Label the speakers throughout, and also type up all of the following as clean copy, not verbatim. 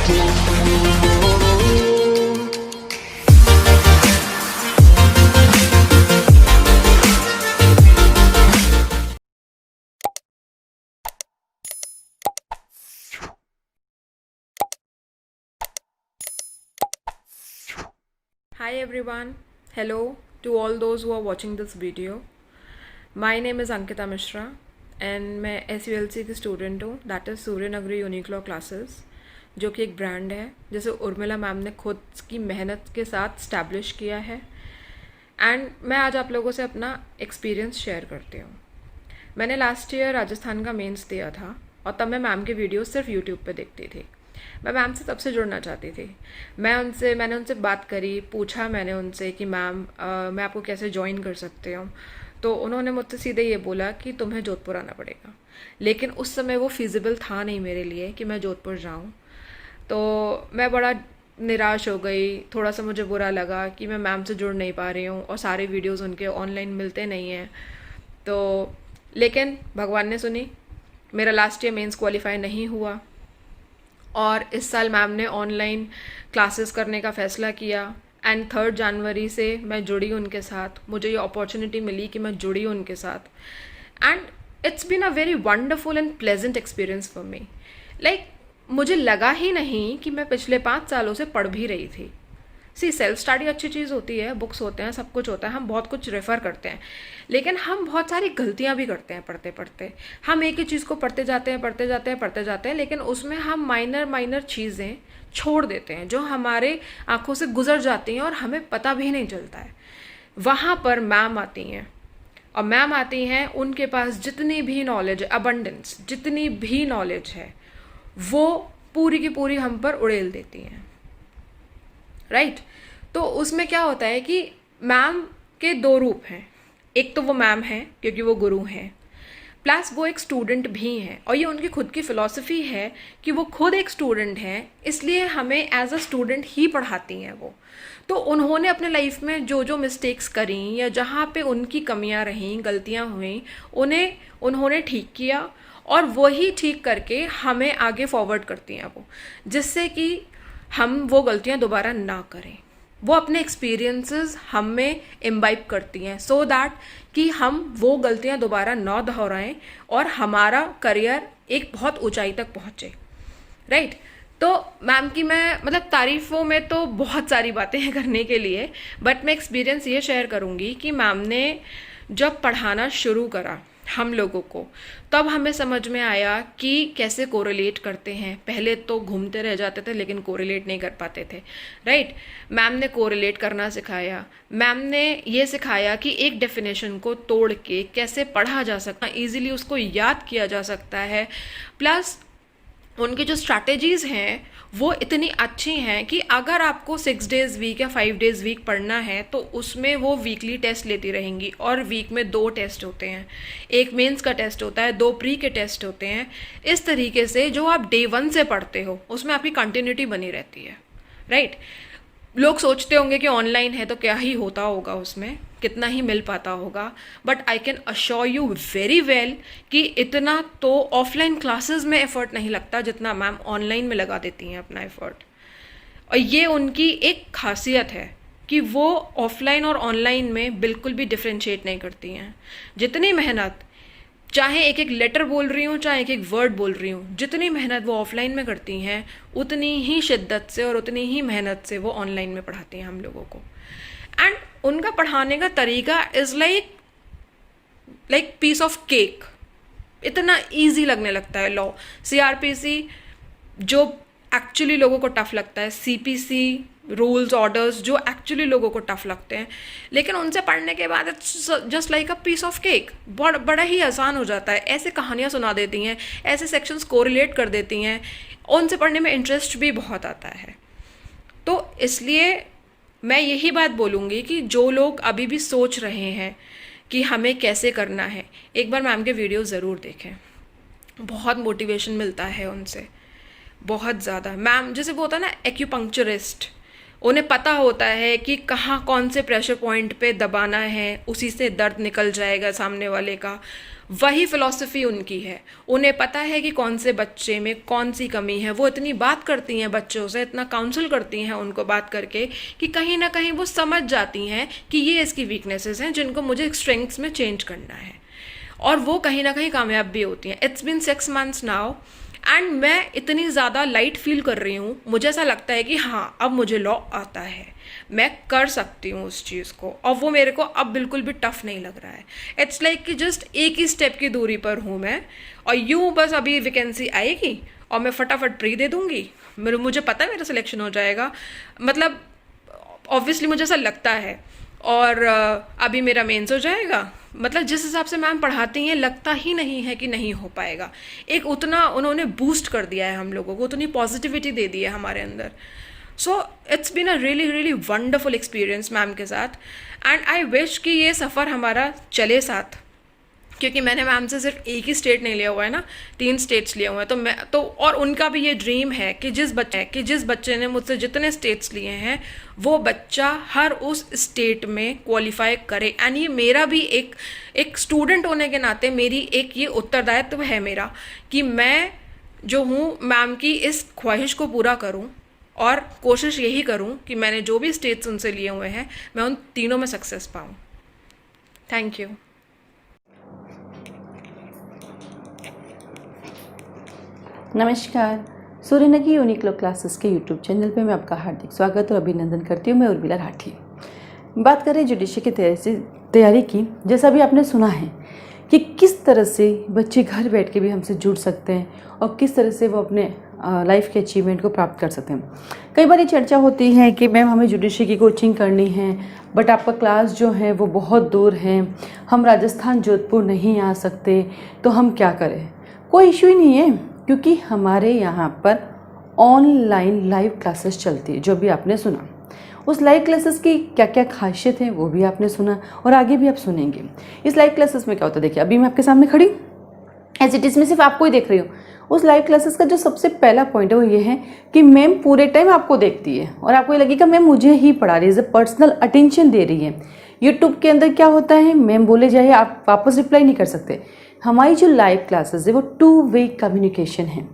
Speaker 1: Hi everyone, hello to all those who are watching this video. My name is Ankita Mishra and मैं SULC की student हूँ, that is सूर्य नगरी Uniqlo classes, जो कि एक brand है जिसे उर्मिला मैम ने खुद की मेहनत के साथ स्टैब्लिश किया है। एंड मैं आज आप लोगों से अपना एक्सपीरियंस शेयर करती हूँ। मैंने लास्ट ईयर राजस्थान का मेंस दिया था और तब मैं मैम के वीडियोस सिर्फ यूट्यूब पे देखती थी। मैं मैम से तब से जुड़ना चाहती थी। मैंने उनसे बात करी, पूछा मैंने उनसे कि मैम मैं आपको कैसे ज्वाइन कर सकती हूँ। तो उन्होंने मुझसे सीधे ये बोला कि तुम्हें जोधपुर आना पड़ेगा। लेकिन उस समय वो फिजिबल था नहीं मेरे लिए कि मैं जोधपुर जाऊँ। तो मैं बड़ा निराश हो गई, थोड़ा सा मुझे बुरा लगा कि मैं मैम से जुड़ नहीं पा रही हूँ और सारे वीडियोज़ उनके ऑनलाइन मिलते नहीं हैं। तो लेकिन भगवान ने सुनी, मेरा लास्ट ईयर मेंस क्वालिफाई नहीं हुआ और इस साल मैम ने ऑनलाइन क्लासेस करने का फ़ैसला किया एंड 3 जनवरी से मैं जुड़ी उनके साथ। मुझे ये अपॉर्चुनिटी मिली कि मैं जुड़ी उनके साथ and it's been a very wonderful and pleasant experience for me. Like मुझे लगा ही नहीं कि मैं पिछले 5 सालों से पढ़ भी रही थी। सेल्फ स्टडी अच्छी चीज़ होती है, बुक्स होते हैं, सब कुछ होता है, हम बहुत कुछ रेफ़र करते हैं, लेकिन हम बहुत सारी गलतियाँ भी करते हैं पढ़ते पढ़ते। हम एक ही चीज़ को पढ़ते जाते हैं, लेकिन उसमें हम माइनर चीज़ें छोड़ देते हैं जो हमारे आँखों से गुजर जाती हैं और हमें पता भी नहीं चलता है। वहाँ पर मैम आती हैं और मैम आती हैं, उनके पास जितनी भी नॉलेज है, अबंडेंस जितनी भी नॉलेज है, वो पूरी की पूरी हम पर उड़ेल देती हैं। राइट तो उसमें क्या होता है कि मैम के 2 रूप हैं। एक तो वो मैम हैं क्योंकि वो गुरु हैं, प्लस वो एक स्टूडेंट भी हैं और ये उनकी खुद की फ़िलॉसफी है कि वो खुद एक स्टूडेंट हैं, इसलिए हमें एज अ स्टूडेंट ही पढ़ाती हैं वो। तो उन्होंने अपने लाइफ में जो जो मिस्टेक्स करी या जहाँ पे उनकी कमियाँ रहीं, गलतियाँ हुई, उन्होंने ठीक किया और वही ठीक करके हमें आगे फॉरवर्ड करती हैं वो, जिससे कि हम वो गलतियाँ दोबारा ना करें। वो अपने एक्सपीरियंसेस हम में इम्बाइब करती हैं सो दैट कि हम वो गलतियाँ दोबारा ना दोहराएं और हमारा करियर एक बहुत ऊंचाई तक पहुँचे। राइट तो मैम की मैं तारीफ़ों में तो बहुत सारी बातें हैं करने के लिए, बट मैं एक्सपीरियंस ये शेयर करूँगी कि मैम ने जब पढ़ाना शुरू करा हम लोगों को, तब हमें समझ में आया कि कैसे कोरिलेट करते हैं। पहले तो घूमते रह जाते थे लेकिन कोरिलेट नहीं कर पाते थे। राइट मैम ने कोरिलेट करना सिखाया। मैम ने ये सिखाया कि एक डेफिनेशन को तोड़ के कैसे पढ़ा जा सकता है, ईजिली उसको याद किया जा सकता है। प्लस उनकी जो स्ट्रैटेजीज़ हैं वो इतनी अच्छी हैं कि अगर आपको 6 डेज़ वीक या 5 डेज़ वीक पढ़ना है तो उसमें वो वीकली टेस्ट लेती रहेंगी और वीक में 2 टेस्ट होते हैं, एक मेंस का टेस्ट होता है, 2 प्री के टेस्ट होते हैं। इस तरीके से जो आप डे 1 से पढ़ते हो उसमें आपकी कंटिन्यूटी बनी रहती है। राइट लोग सोचते होंगे कि ऑनलाइन है तो क्या ही होता होगा, उसमें कितना ही मिल पाता होगा, but I can assure you very well कि इतना तो ऑफलाइन क्लासेस में एफर्ट नहीं लगता जितना मैम ऑनलाइन में लगा देती हैं अपना एफर्ट। और ये उनकी एक खासियत है कि वो ऑफलाइन और ऑनलाइन में बिल्कुल भी डिफ्रेंशिएट नहीं करती हैं। जितनी मेहनत, चाहे एक एक लेटर बोल रही हूँ, चाहे एक एक वर्ड बोल रही हूँ, जितनी मेहनत वो ऑफलाइन में करती हैं उतनी ही शिद्दत से और उतनी ही मेहनत से वो ऑनलाइन में पढ़ाती हैं हम लोगों को। एंड उनका पढ़ाने का तरीका is like piece of cake, इतना ईजी लगने लगता है। लॉ, CRPC जो एक्चुअली लोगों को टफ लगता है, CPC रूल्स ऑर्डर्स जो एक्चुअली लोगों को टफ लगते हैं, लेकिन उनसे पढ़ने के बाद it's just like a piece of cake, बड़ा ही आसान हो जाता है। ऐसे कहानियाँ सुना देती हैं, ऐसे सेक्शंस कोरिलेट कर देती हैं, उनसे पढ़ने में इंटरेस्ट भी बहुत आता है। तो इसलिए मैं यही बात बोलूँगी कि जो लोग अभी भी सोच रहे हैं कि हमें कैसे करना है, एक बार मैम के वीडियो ज़रूर देखें, बहुत मोटिवेशन मिलता है उनसे, बहुत ज़्यादा। मैम जैसे वो होता है ना एक्यूपंक्चरिस्ट, उन्हें पता होता है कि कहाँ कौन से प्रेशर पॉइंट पे दबाना है, उसी से दर्द निकल जाएगा सामने वाले का। वही फ़िलॉसफी उनकी है। उन्हें पता है कि कौन से बच्चे में कौन सी कमी है। वो इतनी बात करती हैं बच्चों से, इतना काउंसल करती हैं उनको बात करके कि कहीं ना कहीं वो समझ जाती हैं कि ये इसकी वीकनेसेस हैं जिनको मुझे स्ट्रेंथ्स में चेंज करना है, और वो कहीं ना कहीं कामयाब भी होती हैं। It's been 6 months now and मैं इतनी ज़्यादा लाइट फील कर रही हूँ। मुझे ऐसा लगता है कि हाँ, अब मुझे लॉ आता है, मैं कर सकती हूँ उस चीज़ को, और वो मेरे को अब बिल्कुल भी टफ नहीं लग रहा है। इट्स लाइक कि जस्ट एक ही स्टेप की दूरी पर हूँ मैं, और यूँ बस अभी वैकेंसी आएगी और मैं फटाफट प्री दे दूँगी। मुझे पता है मेरा सिलेक्शन हो जाएगा, मतलब ऑब्वियसली मुझे ऐसा लगता है। और अभी मेरा मेंस हो जाएगा। मतलब जिस हिसाब से मैम पढ़ाती हैं, लगता ही नहीं है कि नहीं हो पाएगा। एक उतना उन्होंने बूस्ट कर दिया है हम लोगों को, उतनी पॉजिटिविटी दे दी है हमारे अंदर। So it's been a really really wonderful experience ma'am के साथ, एंड आई विश कि ये सफ़र हमारा चले साथ, क्योंकि मैंने मैम से सिर्फ एक ही स्टेट नहीं लिया हुआ है ना, 3 स्टेट्स लिए हुए हैं। तो मैं तो, और उनका भी ये ड्रीम है कि जिस बच्चे ने मुझसे जितने स्टेट्स लिए हैं वो बच्चा हर उस स्टेट में क्वालिफाई करे। एंड ये मेरा भी एक स्टूडेंट होने के नाते मेरी एक ये उत्तरदायित्व है मेरा कि मैं जो हूँ मैम की इस ख्वाहिश को पूरा करूँ, और कोशिश यही करूँ कि मैंने जो भी स्टेट्स उनसे लिए हुए हैं मैं उन तीनों में सक्सेस पाऊँ। Thank you.
Speaker 2: नमस्कार, सूर्यनगी यूनिक लो क्लासेस के यूट्यूब चैनल पे मैं आपका हार्दिक स्वागत और अभिनंदन करती हूँ। मैं उर्मिला राठी। बात करें जुडिशरी की तैयारी की, जैसा भी आपने सुना है कि किस तरह से बच्चे घर बैठ के भी हमसे जुड़ सकते हैं और किस तरह से वो अपने लाइफ के अचीवमेंट को प्राप्त कर सकते हैं। कई बार ये चर्चा होती है कि मैम हमें जुडिशरी की कोचिंग करनी है, बट आपका क्लास जो है वो बहुत दूर है, हम राजस्थान जोधपुर नहीं आ सकते, तो हम क्या करें। कोई इशू ही नहीं है, क्योंकि हमारे यहाँ पर ऑनलाइन लाइव क्लासेस चलती है। जो भी आपने सुना, उस लाइव क्लासेस की क्या क्या खासियत है वो भी आपने सुना और आगे भी आप सुनेंगे। इस लाइव क्लासेस में क्या होता है, देखिए अभी मैं आपके सामने खड़ी एज इट इज़, में सिर्फ आपको ही देख रही हूँ। उस लाइव क्लासेस का जो सबसे पहला पॉइंट है वो ये है कि मैम पूरे टाइम आपको देखती है और आपको ये लगेगा मैम मुझे ही पढ़ा रही है, पर्सनल अटेंशन दे रही है। यूट्यूब के अंदर क्या होता है, मैम बोले जाए आप वापस रिप्लाई नहीं कर सकते। हमारी जो लाइव क्लासेस है वो 2 वे कम्युनिकेशन है।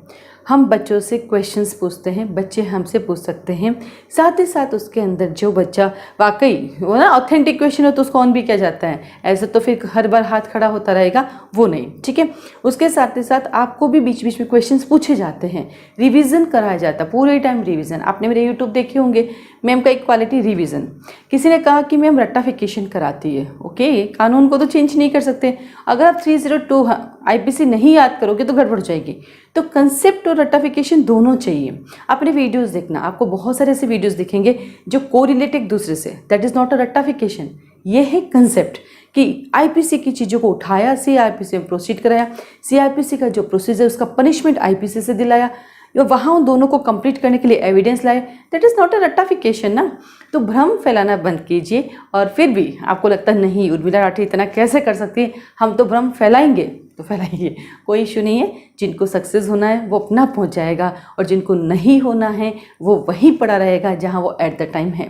Speaker 2: हम बच्चों से क्वेश्चंस पूछते हैं, बच्चे हमसे पूछ सकते हैं, साथ ही साथ उसके अंदर जो बच्चा वाकई वो ना ऑथेंटिक क्वेश्चन हो तो उसको ऑन भी किया जाता है। ऐसे तो फिर हर बार हाथ खड़ा होता रहेगा, वो नहीं, ठीक है। उसके साथ ही साथ आपको भी बीच बीच में क्वेश्चंस पूछे जाते हैं, रिवीजन कराया जाता है, पूरे टाइम रिवीजन। आपने मेरे यूट्यूब देखे होंगे, मैम का एक क्वालिटी रिवीजन। किसी ने कहा कि मैम रट्टाफिकेशन कराती है, ओके, कानून को तो चेंज नहीं कर सकते। अगर आप 302 IPC नहीं याद करोगे तो गड़बड़ जाएगी। तो कंसेप्ट और रट्टाफिकेशन दोनों चाहिए। अपने वीडियोस देखना, आपको बहुत सारे ऐसे वीडियोस दिखेंगे जो कोरिलेट एक दूसरे से, दैट इज़ नॉट अ रट्टाफिकेशन। ये है कंसेप्ट कि IPC की चीज़ों को उठाया, CRPC में प्रोसीड कराया, CRPC का जो प्रोसीजर उसका पनिशमेंट IPC से दिलाया, या वहाँ उन दोनों को कंप्लीट करने के लिए एविडेंस लाए, दैट इज़ नॉट अ रट्टाफिकेशन ना। तो भ्रम फैलाना बंद कीजिए। और फिर भी आपको लगता नहीं उर्मिला राठी इतना कैसे कर सकती है, हम तो भ्रम फैलाएंगे तो फैलाइए, कोई इशू नहीं है। जिनको सक्सेस होना है वो अपना पहुंच जाएगा, और जिनको नहीं होना है वो वहीं पड़ा रहेगा जहां वो एट द टाइम है।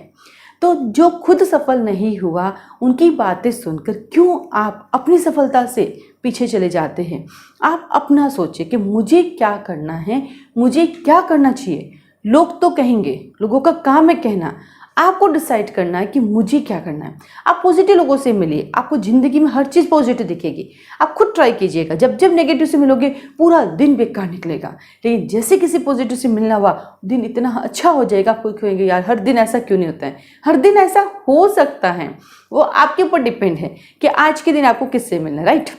Speaker 2: तो जो खुद सफल नहीं हुआ उनकी बातें सुनकर क्यों आप अपनी सफलता से पीछे चले जाते हैं। आप अपना सोचिए कि मुझे क्या करना है, मुझे क्या करना चाहिए। लोग तो कहेंगे, लोगों का काम है कहना, आपको डिसाइड करना है कि मुझे क्या करना है। आप पॉजिटिव लोगों से मिलिए, आपको ज़िंदगी में हर चीज़ पॉजिटिव दिखेगी। आप खुद ट्राई कीजिएगा, जब जब नेगेटिव से मिलोगे पूरा दिन बेकार निकलेगा। लेकिन जैसे किसी पॉजिटिव से मिलना हुआ, दिन इतना अच्छा हो जाएगा, आपको कहेंगे यार हर दिन ऐसा क्यों नहीं होता है। हर दिन ऐसा हो सकता है, वो आपके ऊपर डिपेंड है कि आज के दिन आपको किससे मिलना है, राइट।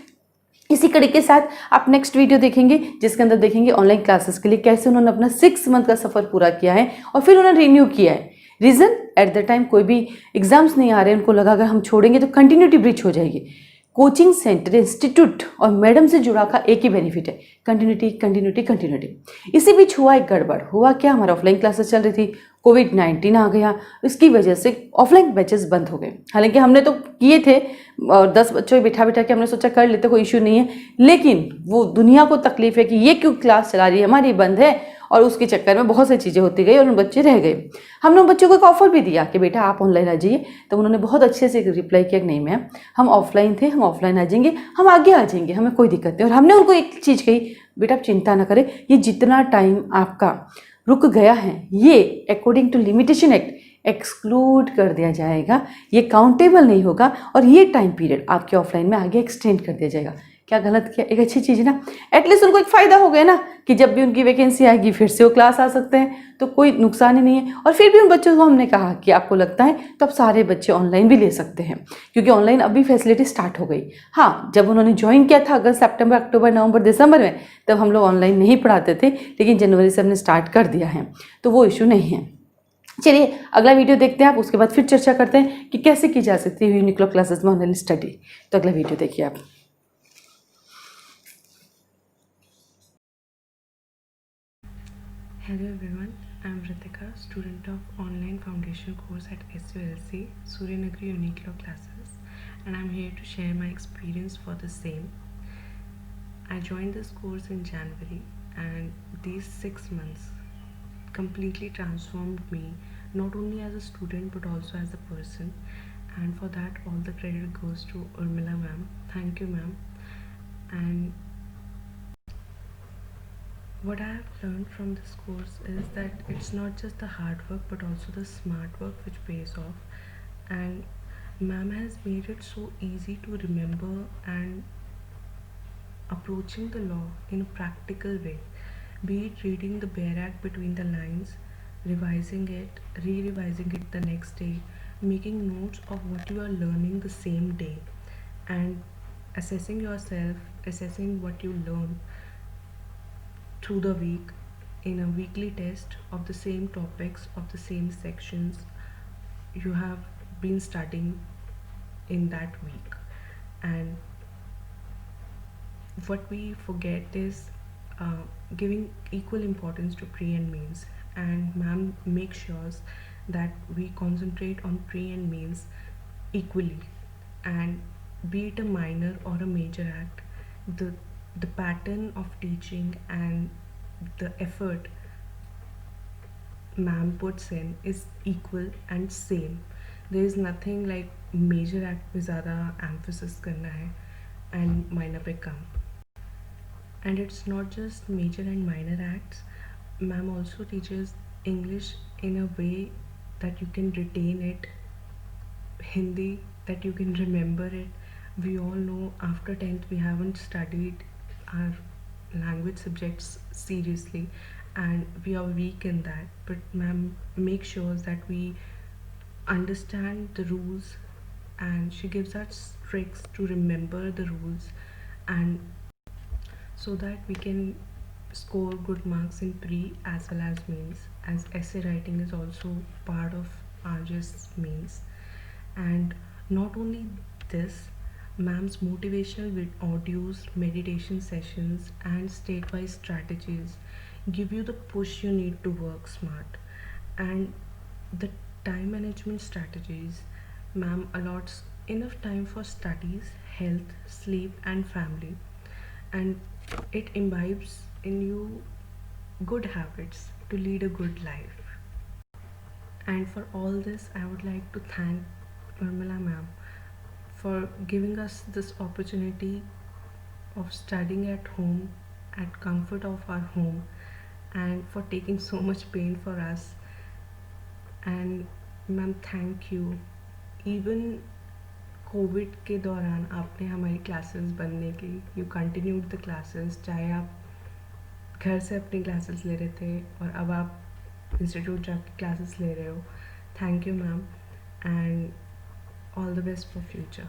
Speaker 2: इसी कड़ी के साथ आप नेक्स्ट वीडियो देखेंगे, जिसके अंदर देखेंगे ऑनलाइन क्लासेस के लिए कैसे उन्होंने अपना 6 मंथ का सफ़र पूरा किया है और फिर उन्होंने रिन्यू किया है। रीज़न, एट द टाइम कोई भी एग्जाम्स नहीं आ रहे, उनको लगा अगर हम छोड़ेंगे तो कंटिन्यूटी ब्रीच हो जाएगी। कोचिंग सेंटर, इंस्टीट्यूट और मैडम से जुड़ा का एक ही बेनिफिट है, कंटिन्यूटी कंटिन्यूटी कंटिन्यूटी। इसी बीच हुआ एक गड़बड़। हुआ क्या, हमारा ऑफलाइन क्लासेस चल रही थी, कोविड-19 आ गया, इसकी वजह से ऑफलाइन बैचेस बंद हो गए। हालांकि हमने तो किए थे और 10 बच्चों को बिठा बिठा के हमने सोचा कर लेते, कोई इशू नहीं है, लेकिन वो दुनिया को तकलीफ है कि ये क्यों क्लास चला रही है, हमारी बंद है और उसके चक्कर में बहुत सी चीज़ें होती गई और उन बच्चे रह गए। हमने उन बच्चों को एक ऑफर भी दिया कि बेटा आप ऑनलाइन आ जाइए, तो उन्होंने बहुत अच्छे से रिप्लाई किया कि नहीं मैम, हम ऑफलाइन थे, हम ऑफलाइन आ जाएंगे, हम आगे आ जाएंगे, हमें कोई दिक्कत नहीं। और हमने उनको एक चीज़ कही, बेटा आप चिंता ना करें, ये जितना टाइम आपका रुक गया है ये according to limitation act exclude कर दिया जाएगा, ये काउंटेबल नहीं होगा और ये टाइम पीरियड आपके ऑफलाइन में आगे एक्सटेंड कर दिया जाएगा। क्या गलत किया? एक अच्छी चीज़ है ना, एटलीस्ट उनको एक फ़ायदा हो गया ना कि जब भी उनकी वैकेंसी आएगी फिर से वो क्लास आ सकते हैं, तो कोई नुकसान ही नहीं है। और फिर भी उन बच्चों को हमने कहा कि आपको लगता है तो अब सारे बच्चे ऑनलाइन भी ले सकते हैं, क्योंकि ऑनलाइन अभी फैसिलिटी स्टार्ट हो गई। हाँ, जब उन्होंने ज्वाइन किया था अगस्त सितंबर अक्टूबर नवंबर दिसंबर में, तब हम लोग ऑनलाइन नहीं पढ़ाते थे, लेकिन जनवरी से हमने स्टार्ट कर दिया है, तो वो इशू नहीं है। चलिए अगला वीडियो देखते हैं आप, उसके बाद फिर चर्चा करते हैं कि कैसे की जा सकती है यूनिक्लो क्लासेस में ऑनलाइन स्टडी। तो अगला वीडियो देखिए आप।
Speaker 3: Hello everyone, I am Ritika, student of online foundation course at SULC, Suryanagri Uniqlo classes, and I am here to share my experience for the same. I joined this course in January and these 6 months completely transformed me, not only as a student but also as a person, and for that all the credit goes to Urmila ma'am. Thank you ma'am. And what I have learned from this course is that it's not just the hard work but also the smart work which pays off, and ma'am has made it so easy to remember and approaching the law in a practical way, be it reading the bare act between the lines, revising it, re-revising it the next day, making notes of what you are learning the same day, and assessing yourself, assessing what you learn through the week in a weekly test of the same topics of the same sections you have been studying in that week. And what we forget is giving equal importance to pre and mains, and ma'am makes sure that we concentrate on pre and mains equally, and be it a minor or a major act, the pattern of teaching and the effort ma'am puts in is equal and same. There is nothing like major act पे ज़्यादा emphasis करना है and minor पे कम. And it's not just major and minor acts. Ma'am also teaches English in a way that you can retain it, Hindi that you can remember it. We all know after 10th we haven't studied our language subjects seriously and we are weak in that, but ma'am makes sure that we understand the rules and she gives us tricks to remember the rules, and so that we can score good marks in pre as well as mains, as essay writing is also part of RGS mains. And not only this, ma'am's motivational audios, meditation sessions and state-wise strategies give you the push you need to work smart. And the time management strategies, ma'am allots enough time for studies, health, sleep and family, and it imbibes in you good habits to lead a good life. And for all this I would like to thank Urmila ma'am for giving us this opportunity of studying at home, at comfort of our home, and for taking so much pain for us. And ma'am, thank you. Even Covid के दौरान आपने हमारी classes बनने की, you continued the classes, चाहे आप घर से अपनी क्लासेस ले रहे थे और अब आप इंस्टीट्यूट जाके क्लासेस ले रहे हो. Thank you ma'am and all the best for future.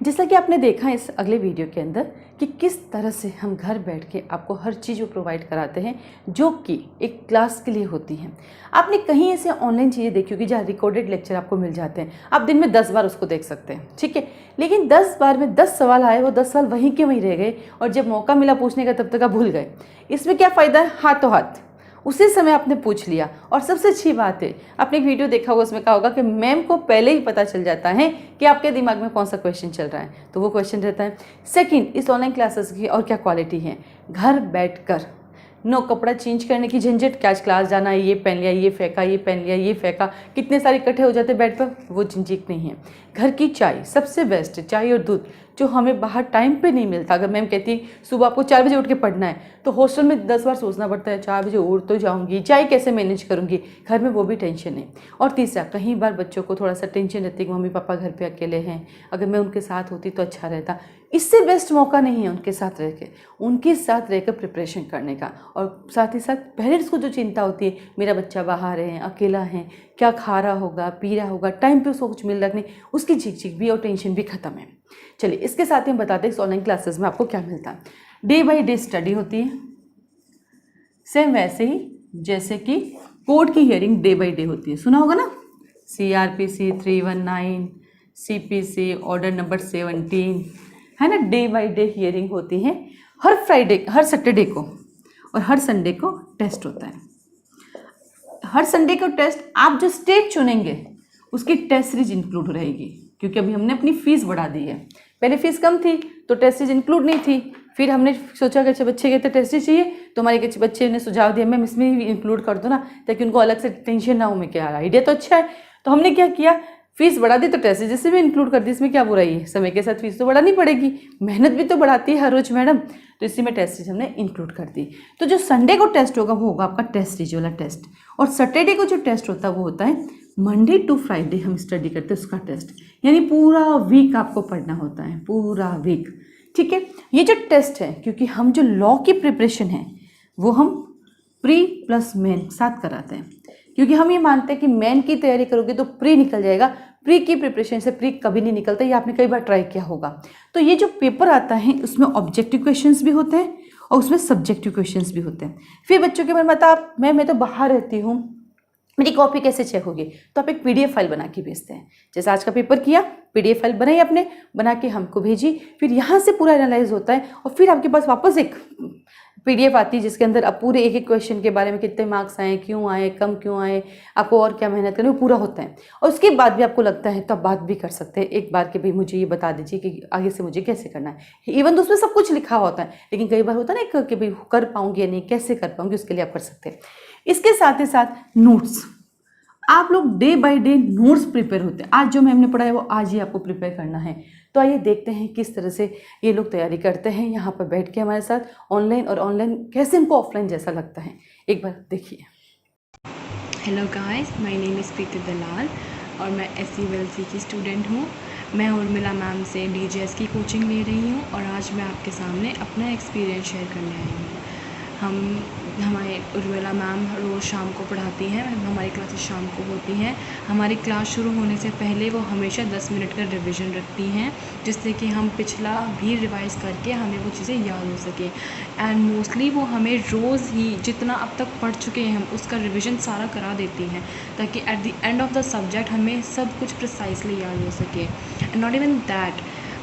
Speaker 2: जैसा कि आपने देखा इस अगले वीडियो के अंदर कि किस तरह से हम घर बैठ के आपको हर चीज़ प्रोवाइड कराते हैं जो कि एक क्लास के लिए होती हैं. आपने कहीं ऐसे ऑनलाइन चीज़ें देखी होगी जहाँ रिकॉर्डेड लेक्चर आपको मिल जाते हैं, आप दिन में 10 बार उसको देख सकते हैं, ठीक है, लेकिन 10 बार में 10 सवाल आए, वो 10 सवाल वहीं के वहीं रह गए और जब मौका मिला पूछने का तब तक आप भूल गए. इसमें क्या फ़ायदा है? हाथों हाथ उसी समय आपने पूछ लिया। और सबसे अच्छी बात है, आपने एक वीडियो देखा होगा, उसमें कहा होगा कि मैम को पहले ही पता चल जाता है कि आपके दिमाग में कौन सा क्वेश्चन चल रहा है, तो वो क्वेश्चन रहता है। सेकंड, इस ऑनलाइन क्लासेस की और क्या क्वालिटी है, घर बैठकर नो कपड़ा चेंज करने की झंझट, क्या आज क्लास जाना है, ये पहन लिया, ये फेंका, ये पहन लिया, ये फेंका, कितने सारे इकट्ठे हो जाते बेड पर, वो झंझट नहीं है। घर की चाय सबसे बेस्ट, चाय और दूध जो हमें बाहर टाइम पे नहीं मिलता। अगर मैम कहती सुबह आपको 4 बजे उठ के पढ़ना है, तो हॉस्टल में 10 बार सोचना पड़ता है, 4 बजे उठ तो जाऊंगी, चाय कैसे मैनेज करूंगी, घर में वो भी टेंशन है। और तीसरा, कई बार बच्चों को थोड़ा सा टेंशन रहती है कि मम्मी पापा घर पे अकेले हैं, अगर मैं उनके साथ होती तो अच्छा रहता। इससे बेस्ट मौका नहीं है उनके साथ रहकर प्रिपरेशन करने का। और साथ ही साथ पेरेंट्स को जो चिंता होती है, मेरा बच्चा बाहर है, अकेला है, क्या खा रहा होगा, पी रहा होगा, टाइम पे उसको कुछ मिल रहा नहीं, उसकी झिक भी और टेंशन भी खत्म है। चलिए, इसके साथ ही हम बताते हैं इस ऑनलाइन क्लासेस में आपको क्या मिलता है। डे बाय डे स्टडी होती है, सेम वैसे ही जैसे कि कोर्ट की हियरिंग डे बाय डे होती है, सुना होगा ना, CRPC 319, CPC ऑर्डर नंबर 17, है ना। डे बाय डे हियरिंग होती है, हर फ्राइडे, हर सैटरडे को और हर संडे को टेस्ट होता है। हर संडे को टेस्ट, आप जो स्टेट चुनेंगे उसकी टेस्ट सीरीज इंक्लूड रहेगी, क्योंकि अभी हमने अपनी फीस बढ़ा दी है। पहले फीस कम थी तो टेस्ट सीरीज इंक्लूड नहीं थी, फिर हमने सोचा कि अच्छा बच्चे कहते टेस्ट सीरीज चाहिए, तो हमारे बच्चे ने सुझाव दिया मैम इसमें भी इंक्लूड कर दो ना, ताकि उनको अलग से टेंशन ना हो। मैं क्या, आइडिया तो अच्छा है। तो हमने क्या किया, फीस बढ़ा दी तो टेस्ट सीरीज भी इंक्लूड कर दी, इसमें क्या बुराई है, समय के साथ फीस तो बढ़ानी पड़ेगी, मेहनत भी तो बढ़ाती है हर रोज मैडम, तो इसी में टेस्ट सीरीज हमने इंक्लूड कर दी। तो जो संडे को टेस्ट होगा वो होगा आपका टेस्ट सीरीज वाला टेस्ट, और सैटरडे को जो टेस्ट होता है वो होता है मंडे टू फ्राइडे हम स्टडी करते हैं उसका टेस्ट, यानी पूरा वीक आपको पढ़ना होता है, पूरा वीक, ठीक है। ये जो टेस्ट है, क्योंकि हम जो लॉ की प्रिपरेशन है वो हम प्री प्लस मेन साथ कराते हैं, क्योंकि हम ये मानते हैं कि मेन की तैयारी करोगे तो प्री निकल जाएगा, प्री की प्रिपरेशन से प्री कभी नहीं निकलता, ये आपने कई बार ट्राई किया होगा। तो ये जो पेपर आता है उसमें ऑब्जेक्टिव क्वेश्चंस भी होते हैं और उसमें सब्जेक्टिव क्वेश्चंस भी होते हैं। फिर बच्चों के मन में आता, आप मैं तो बाहर रहती हूँ, मेरी कॉपी कैसे चेक होगी, तो आप एक PDF फाइल बना के भेजते हैं। जैसे आज का पेपर किया, PDF फाइल बनाई आपने, बना के हमको भेजी, फिर यहाँ से पूरा एनालाइज होता है और फिर आपके पास वापस एक PDF आती है जिसके अंदर आप पूरे एक एक क्वेश्चन के बारे में कितने मार्क्स आए, क्यों आए, कम क्यों आए, आपको और क्या मेहनत करनी, वो पूरा होता है। और उसके बाद भी आपको लगता है तो आप बात भी कर सकते हैं एक बार कि भाई मुझे ये बता दीजिए कि आगे से मुझे कैसे करना है। इवन तो उसमें सब कुछ लिखा होता है, लेकिन कई बार होता है ना कि भाई कर पाऊंगी या नहीं, कैसे कर पाऊंगी, उसके लिए आप कर सकते हैं। इसके साथ ही साथ नोट्स, आप लोग day by day notes prepare होते हैं। आज जो मैम ने पढ़ाया वो आज ही आपको प्रिपेयर करना है। तो आइए देखते हैं किस तरह से ये लोग तैयारी करते हैं यहाँ पर बैठ के हमारे साथ ऑनलाइन, और ऑनलाइन कैसे इनको ऑफलाइन जैसा लगता है, एक बार देखिए।
Speaker 4: Hello guys, my name is Preeti Dalal और मैं SCVLC की स्टूडेंट हूँ। मैं उर्मिला मैम से DGS की कोचिंग ले रही हूँ और आज मैं आपके सामने अपना एक्सपीरियंस शेयर करने आई हूँ। हमारे उर्मिला मैम रोज़ शाम को पढ़ाती हैं, हमारी क्लासेस शाम को होती हैं। हमारी क्लास शुरू होने से पहले वो हमेशा 10 मिनट का रिवीजन रखती हैं, जिससे कि हम पिछला भी रिवाइज़ करके हमें वो चीज़ें याद हो सके। एंड मोस्टली वो हमें रोज़ ही जितना अब तक पढ़ चुके हैं हम उसका रिवीजन सारा करा देती हैं, ताकि at the end of the subject हमें सब कुछ प्रिसाइसली याद हो सके। एंड नॉट इवन दैट,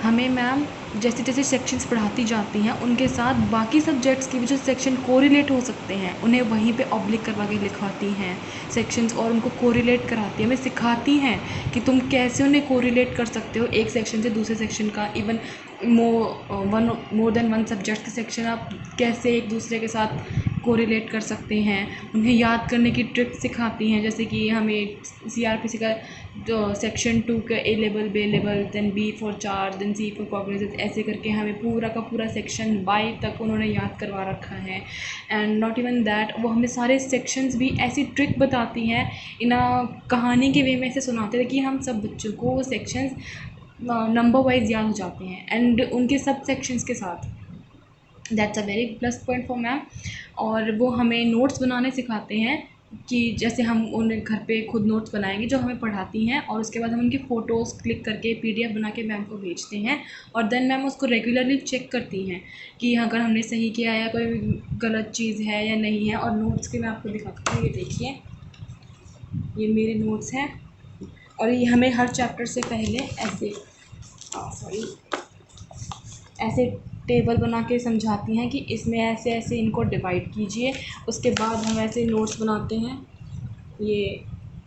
Speaker 4: हमें मैम जैसे जैसे सेक्शंस पढ़ाती जाती हैं उनके साथ बाकी सब्जेक्ट्स के भी जो सेक्शन कोरिलेट हो सकते हैं उन्हें वहीं पे ऑब्लिक करवा के लिखवाती हैं सेक्शंस, और उनको कोरिलेट कराती हैं, हमें सिखाती हैं कि तुम कैसे उन्हें कोरिलेट कर सकते हो एक सेक्शन से दूसरे सेक्शन का। Even more than one subject के सेक्शन आप कैसे एक दूसरे के साथ कोरिलेट कर सकते हैं। उन्हें याद करने की ट्रिक सिखाती हैं, जैसे कि हमें CRPC का जो सेक्शन 2 का A level, B level, then B for charge, then C for cognizance, ऐसे करके हमें पूरा का पूरा सेक्शन बाय तक उन्होंने याद करवा रखा है। एंड नॉट इवन दैट, वो हमें सारे सेक्शंस भी ऐसी ट्रिक बताती हैं, इन कहानी के वे में ऐसे सुनाते हैं कि हम सब बच्चों को वो सेक्शंस नंबर वाइज याद हो जाते हैं एंड उनके सब सेक्शंस के साथ। That's a very plus point for ma'am. और वो हमें नोट्स बनाने सिखाते हैं कि जैसे हम उन्हें घर पे खुद नोट्स बनाएंगे जो हमें पढ़ाती हैं, और उसके बाद हम उनकी फ़ोटोज़ क्लिक करके PDF बना के मैम को भेजते हैं, और देन मैम उसको रेगुलरली चेक करती हैं कि अगर हमने सही किया या कोई गलत चीज़ है या नहीं है। और नोट्स के मैं आपको दिखाती हूँ, ये देखिए, ये मेरे नोट्स हैं, और ये हमें हर चैप्टर से पहले ऐसे टेबल बना के समझाती हैं कि इसमें ऐसे ऐसे इनको डिवाइड कीजिए। उसके बाद हम ऐसे नोट्स बनाते हैं, ये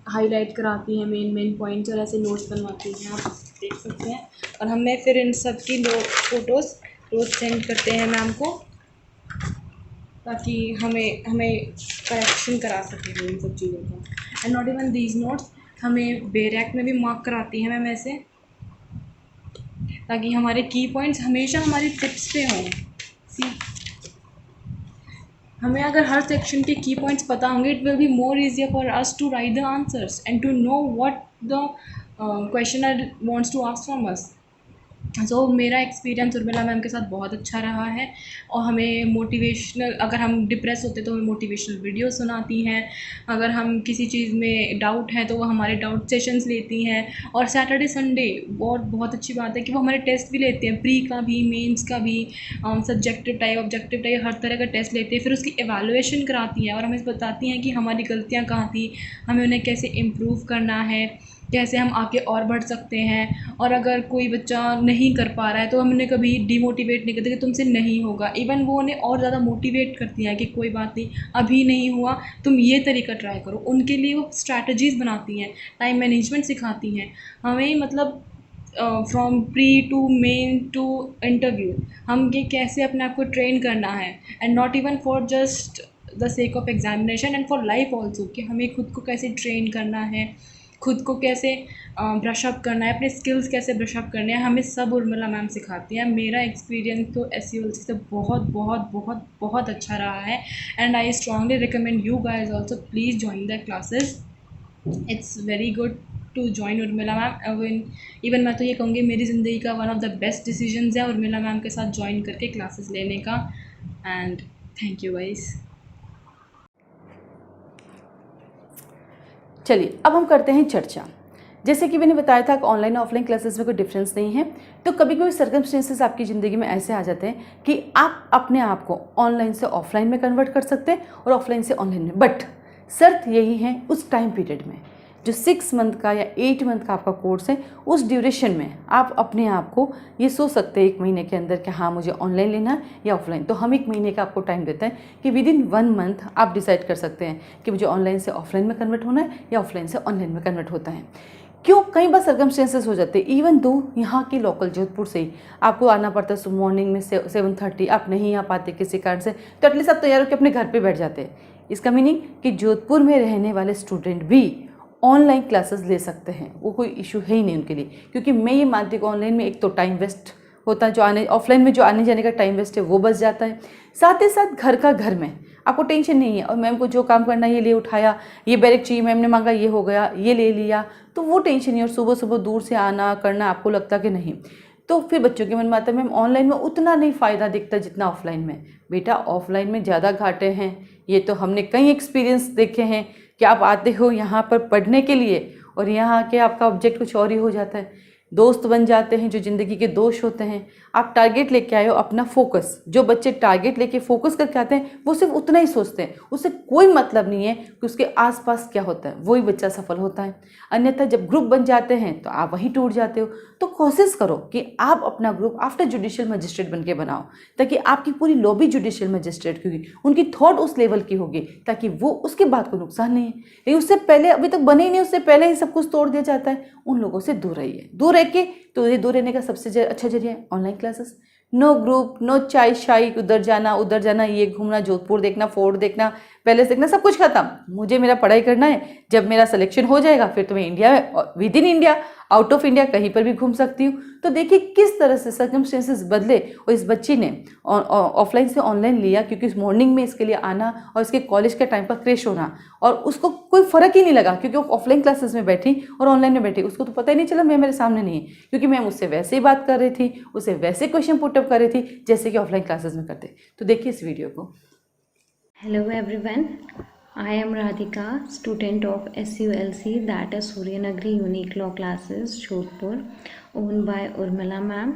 Speaker 4: हाईलाइट कराती हैं मेन पॉइंट्स और ऐसे नोट्स बनवाती हैं, आप देख सकते हैं। और हमें फिर इन सब की फ़ोटोज़ रोज़ सेंड करते हैं मैम को, ताकि हमें करेक्शन करा सकें वो इन सब चीज़ों का। And not even these notes, हमें बेरैक में भी मार्क कराती हैं मैम ऐसे, ताकि हमारे की पॉइंट्स हमेशा हमारी टिप्स पे हों। सी, हमें अगर हर सेक्शन के की पॉइंट्स पता होंगे, it will be more easier for us to write the answers and to know what the questioner wants to ask from us. So मेरा एक्सपीरियंस उर्मिला मैम के साथ बहुत अच्छा रहा है। और हमें मोटिवेशनल, अगर हम डिप्रेस होते तो हमें मोटिवेशनल वीडियो सुनाती हैं, अगर हम किसी चीज़ में डाउट है तो वो हमारे डाउट सेशंस लेती हैं। और सैटरडे संडे बहुत अच्छी बात है कि वो हमारे टेस्ट भी लेते हैं, प्री का भी, मेंस का भी, सब्जेक्टिव टाइप, ऑब्जेक्टिव टाइप, हर तरह का टेस्ट लेते हैं। फिर उसकी एवेलुएशन कराती हैं और हमें बताती हैं कि हमारी गलतियाँ कहाँ थी, हमें उन्हें कैसे इम्प्रूव करना है, कैसे हम आगे और बढ़ सकते हैं। और अगर कोई बच्चा नहीं कर पा रहा है तो हम उन्हें कभी डिमोटिवेट नहीं करते कि तुमसे नहीं होगा। इवन वो उन्हें और ज़्यादा मोटिवेट करती हैं कि कोई बात नहीं, अभी नहीं हुआ, तुम ये तरीका ट्राई करो। उनके लिए वो स्ट्रैटेजीज़ बनाती हैं, टाइम मैनेजमेंट सिखाती हैं हमें, मतलब from pre to main to interview, हम कि कैसे अपने आप को ट्रेन करना है। And not even for just the sake of examination and for life also, कि हमें खुद को कैसे ट्रेन करना है, खुद को कैसे ब्रशअप करना है, अपने स्किल्स कैसे ब्रशअप करने हैं, हमें सब उर्मिला मैम सिखाती हैं। मेरा एक्सपीरियंस तो SULC से बहुत अच्छा रहा है। And I strongly recommend you guys also please join the classes. It's very good to join Urmila ma'am. Even मैं तो ये कहूँगी मेरी ज़िंदगी का one of the best decisions है उर्मिला मैम के साथ ज्वाइन करके क्लासेस लेने का। And thank you guys.
Speaker 2: चलिए अब हम करते हैं चर्चा। जैसे कि मैंने बताया था कि ऑनलाइन ऑफलाइन क्लासेस में कोई डिफरेंस नहीं है, तो कभी कभी सर्कमस्टेंसेस आपकी ज़िंदगी में ऐसे आ जाते हैं कि आप अपने आप को ऑनलाइन से ऑफलाइन में कन्वर्ट कर सकते हैं और ऑफलाइन से ऑनलाइन में। बट शर्त यही है, उस टाइम पीरियड में जो 6 मंथ का या 8 मंथ का आपका कोर्स है, उस ड्यूरेशन में आप अपने आप को ये सोच सकते हैं 1 महीने के अंदर कि हाँ मुझे ऑनलाइन लेना है या ऑफलाइन। तो हम 1 महीने का आपको टाइम देते हैं कि विदिन 1 मंथ आप डिसाइड कर सकते हैं कि मुझे ऑनलाइन से ऑफलाइन में कन्वर्ट होना है या ऑफलाइन से ऑनलाइन में कन्वर्ट होता है। क्यों, कई बार सर्कमस्टेंसेस हो जाते हैं, इवन दो यहाँ की लोकल जोधपुर से ही आपको आना पड़ता है मॉर्निंग में 7:30, आप नहीं आ पाते किसी कारण से, तो एटलीस्ट आप तैयार होकर अपने घर पे बैठ जाते हैं। इसका मीनिंग कि जोधपुर में रहने वाले स्टूडेंट भी ऑनलाइन क्लासेस ले सकते हैं, वो कोई इशू है ही नहीं उनके लिए। क्योंकि मैं ये मानती हूँ कि ऑनलाइन में एक तो टाइम वेस्ट होता है, जो ऑफलाइन में जो आने जाने का टाइम वेस्ट है वो बच जाता है। साथ ही साथ घर का घर में आपको टेंशन नहीं है, और मैम को जो काम करना है ये ले उठाया, ये बैरेक चाहिए मैम ने मांगा ये हो गया, ये ले लिया, तो वो टेंशन नहीं। और सुबह सुबह दूर से आना करना आपको लगता कि नहीं, तो फिर बच्चों के मन में आता है मैम ऑनलाइन में उतना नहीं फ़ायदा दिखता जितना ऑफलाइन में। बेटा ऑफलाइन में ज़्यादा घाटे हैं, ये तो हमने कई एक्सपीरियंस देखे हैं कि आप आते हो यहाँ पर पढ़ने के लिए और यहाँ आके आपका ऑब्जेक्ट कुछ और ही हो जाता है। दोस्त बन जाते हैं जो ज़िंदगी के दोस्त होते हैं। आप टारगेट लेके आए हो अपना फोकस, जो बच्चे टारगेट लेके फोकस करके आते हैं वो सिर्फ उतना ही सोचते हैं, उससे कोई मतलब नहीं है कि उसके आसपास क्या होता है, वही बच्चा सफल होता है। अन्यथा जब ग्रुप बन जाते हैं तो आप वहीं टूट जाते हो। तो कोशिश करो कि आप अपना ग्रुप आफ्टर जुडिशियल मजिस्ट्रेट बन के बनाओ, ताकि आपकी पूरी लॉबी जुडिशियल मजिस्ट्रेट की होगी, उनकी थॉट उस लेवल की होगी, ताकि वो उसके बाद को नुकसान नहीं है। लेकिन उससे पहले अभी तक बने ही नहीं, उससे पहले ही सब कुछ तोड़ दिया जाता है। उन लोगों से दूर रहिए। दूर रह के तो ये दूर रहने का सबसे अच्छा जरिया है online classes. No group, no चाय शाई, उधर जाना, ये घूमना, जोधपुर देखना, फोर्ट देखना, पैलेस देखना, सब कुछ खत्म। मुझे मेरा पढ़ाई करना है, जब मेरा सिलेक्शन हो जाएगा फिर तो मैं इंडिया में, with in India, out of India कहीं पर भी घूम सकती हूँ। तो देखिए किस तरह से सर्कमस्टेंसेस बदले और इस बच्ची ने ऑफलाइन से ऑनलाइन लिया, क्योंकि इस मॉर्निंग में इसके लिए आना और इसके कॉलेज के टाइम पर क्रैश होना, और उसको कोई फ़र्क ही नहीं लगा क्योंकि वो ऑफलाइन क्लासेस में बैठी और ऑनलाइन में बैठी, उसको तो पता ही नहीं चला मैं मेरे सामने नहीं है, क्योंकि मैं उससे वैसे ही बात कर रही थी, उसे वैसे क्वेश्चन पुटअप कर रही थी जैसे कि ऑफलाइन क्लासेस में करते। तो देखिए इस वीडियो को।
Speaker 5: Hello everyone, I am Radhika, student of SULC, that is Suryanagri Unique Law Classes, Jodhpur, owned by Urmila ma'am.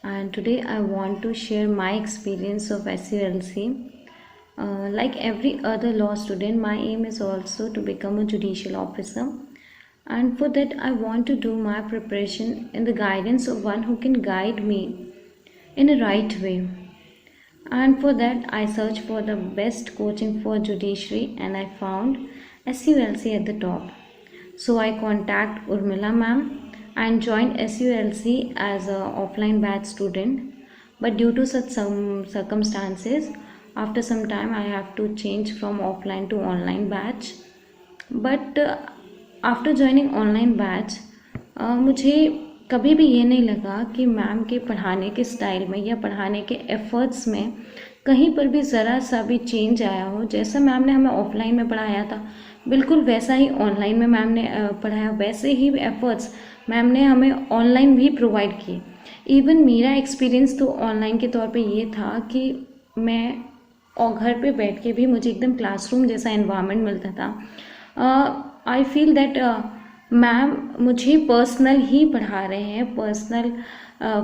Speaker 5: And today I want to share my experience of SULC. Like every other law student, my aim is also to become a judicial officer. And for that I want to do my preparation in the guidance of one who can guide me in a right way. And for that I searched for the best coaching for judiciary and I found SULC at the top. So I contact Urmila ma'am and joined SULC as a offline batch student. But due to such some circumstances, after some time I have to change from offline to online batch. But after joining online batch मुझे कभी भी ये नहीं लगा कि ma'am के पढ़ाने के स्टाइल में या पढ़ाने के एफ़र्ट्स में कहीं पर भी ज़रा सा भी चेंज आया हो। जैसा मैम ने हमें ऑफलाइन में पढ़ाया था बिल्कुल वैसा ही ऑनलाइन में मैम ने पढ़ाया, वैसे ही एफ़र्ट्स मैम ने हमें ऑनलाइन भी प्रोवाइड किए। इवन मेरा एक्सपीरियंस तो ऑनलाइन के तौर पे ये था कि मैं और घर पे बैठ के भी मुझे एकदम क्लासरूम जैसा एनवायरनमेंट मिलता था। आई फील दैट मैम मुझे पर्सनल ही पढ़ा रहे हैं, पर्सनल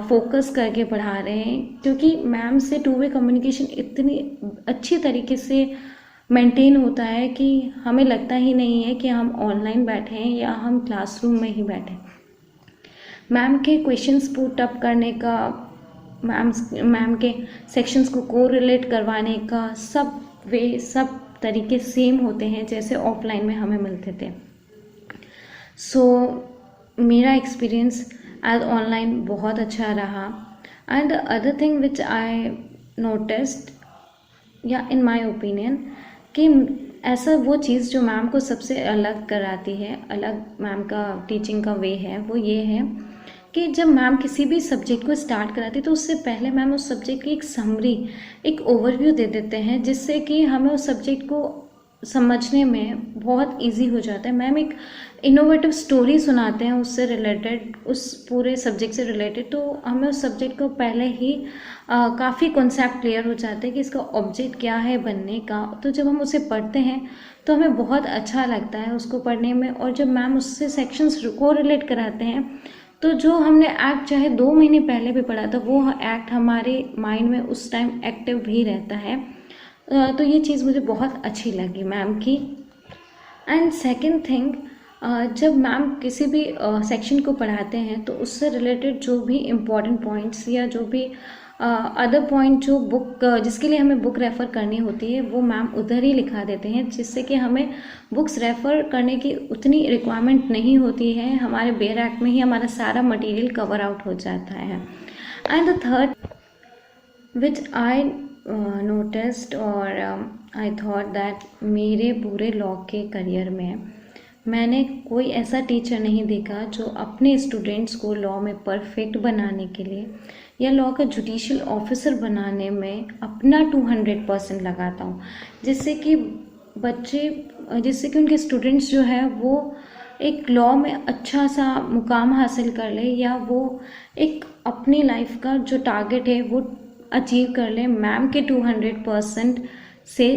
Speaker 5: फोकस करके पढ़ा रहे हैं, क्योंकि मैम से टू वे कम्युनिकेशन इतनी अच्छी तरीके से मेंटेन होता है कि हमें लगता ही नहीं है कि हम ऑनलाइन बैठे हैं या हम क्लासरूम में ही बैठे। मैम के क्वेश्चंस पुट अप करने का, मैम के सेक्शंस को कोरिलेट करवाने का सब तरीके सेम होते हैं जैसे ऑफलाइन में हमें मिलते थे। सो मेरा एक्सपीरियंस एज ऑनलाइन बहुत अच्छा रहा। And other thing which I noticed या इन माय ओपिनियन कि ऐसा वो चीज़ जो मैम को सबसे अलग कराती है, अलग मैम का टीचिंग का वे है, वो ये है कि जब मैम किसी भी सब्जेक्ट को स्टार्ट कराती है तो उससे पहले मैम उस सब्जेक्ट की एक समरी, एक ओवरव्यू दे देते हैं, जिससे कि हमें उस सब्जेक्ट को समझने में बहुत इजी हो जाता है। मैम एक इनोवेटिव स्टोरी सुनाते हैं उससे रिलेटेड, उस पूरे सब्जेक्ट से रिलेटेड, तो हमें उस सब्जेक्ट को पहले ही काफ़ी कॉन्सेप्ट क्लियर हो जाता है कि इसका ऑब्जेक्ट क्या है बनने का। तो जब हम उसे पढ़ते हैं तो हमें बहुत अच्छा लगता है उसको पढ़ने में। और जब मैम उससे सेक्शंस को रिलेट कराते हैं तो जो हमने एक्ट चाहे 2 महीने पहले भी पढ़ा था वो एक्ट हमारे माइंड में उस टाइम एक्टिव भी रहता है। तो ये चीज़ मुझे बहुत अच्छी लगी मैम की। एंड सेकंड थिंग, जब मैम किसी भी सेक्शन को पढ़ाते हैं तो उससे रिलेटेड जो भी इम्पॉर्टेंट पॉइंट्स या जो भी अदर पॉइंट जो बुक जिसके लिए हमें बुक रेफ़र करनी होती है वो मैम उधर ही लिखा देते हैं, जिससे कि हमें बुक्स रेफ़र करने की उतनी रिक्वायरमेंट नहीं होती है। हमारे बेयर एक्ट में ही हमारा सारा मटेरियल कवर आउट हो जाता है। And the third which I noticed और आई थॉट दैट मेरे पूरे लॉ के करियर में मैंने कोई ऐसा टीचर नहीं देखा जो अपने स्टूडेंट्स को लॉ में परफेक्ट बनाने के लिए या लॉ का जुडिशियल ऑफिसर बनाने में अपना 200% लगाता हूँ, जिससे कि उनके स्टूडेंट्स जो है वो एक लॉ में अच्छा सा मुकाम हासिल कर ले या वो एक अपनी लाइफ का जो टारगेट है वो अचीव कर ले। मैम के 200% से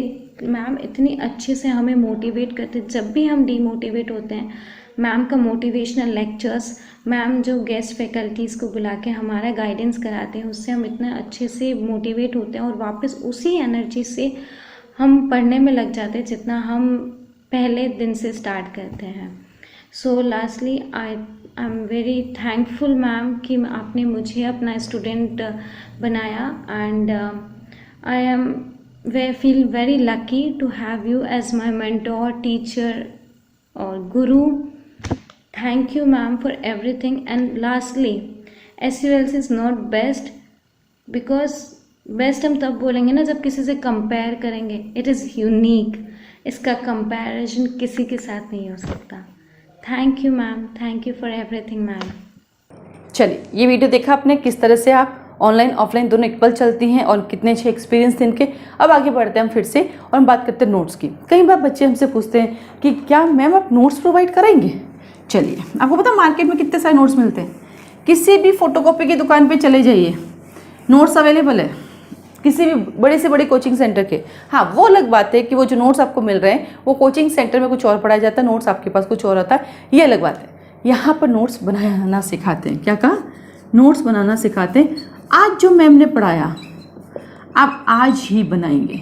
Speaker 5: मैम इतनी अच्छे से हमें मोटिवेट करते, जब भी हम डीमोटिवेट होते हैं मैम का मोटिवेशनल लेक्चर्स, मैम जो गेस्ट फैकल्टीज़ को बुला के हमारा गाइडेंस कराते हैं उससे हम इतना अच्छे से मोटिवेट होते हैं और वापस उसी एनर्जी से हम पढ़ने में लग जाते हैं जितना हम पहले दिन से स्टार्ट करते हैं। सो lastly I am very thankful ma'am कि आपने मुझे अपना स्टूडेंट बनाया। And I am feel very lucky to have you as my mentor, teacher or guru. Thank you ma'am for everything. And lastly, SULC is not best because best हम तब बोलेंगे ना जब किसी से कंपेयर करेंगे। It is unique, इसका comparison किसी के साथ नहीं हो सकता। Thank you ma'am, thank you for everything ma'am.
Speaker 2: चलिए, ये वीडियो देखा आपने किस तरह से आप ऑनलाइन ऑफलाइन दोनों इक्वल चलती हैं और कितने अच्छे एक्सपीरियंस थे इनके। अब आगे बढ़ते हैं हम फिर से और हम बात करते हैं नोट्स की। कई बार बच्चे हमसे पूछते हैं कि क्या मैम आप नोट्स प्रोवाइड करेंगे। चलिए, आपको पता मार्केट में कितने सारे नोट्स मिलते हैं, किसी भी फोटोकॉपी की दुकान पे चले जाइए, नोट्स अवेलेबल है किसी भी बड़े से बड़े कोचिंग सेंटर के। हाँ, वो अलग बात है कि वो जो नोट्स आपको मिल रहे हैं वो कोचिंग सेंटर में कुछ और पढ़ाया जाता है, नोट्स आपके पास कुछ और आता है, ये अलग बात है। यहाँ पर नोट्स बनाना सिखाते हैं। क्या कहा? नोट्स बनाना सिखाते हैं। आज जो मैम ने पढ़ाया आप आज ही बनाएंगे।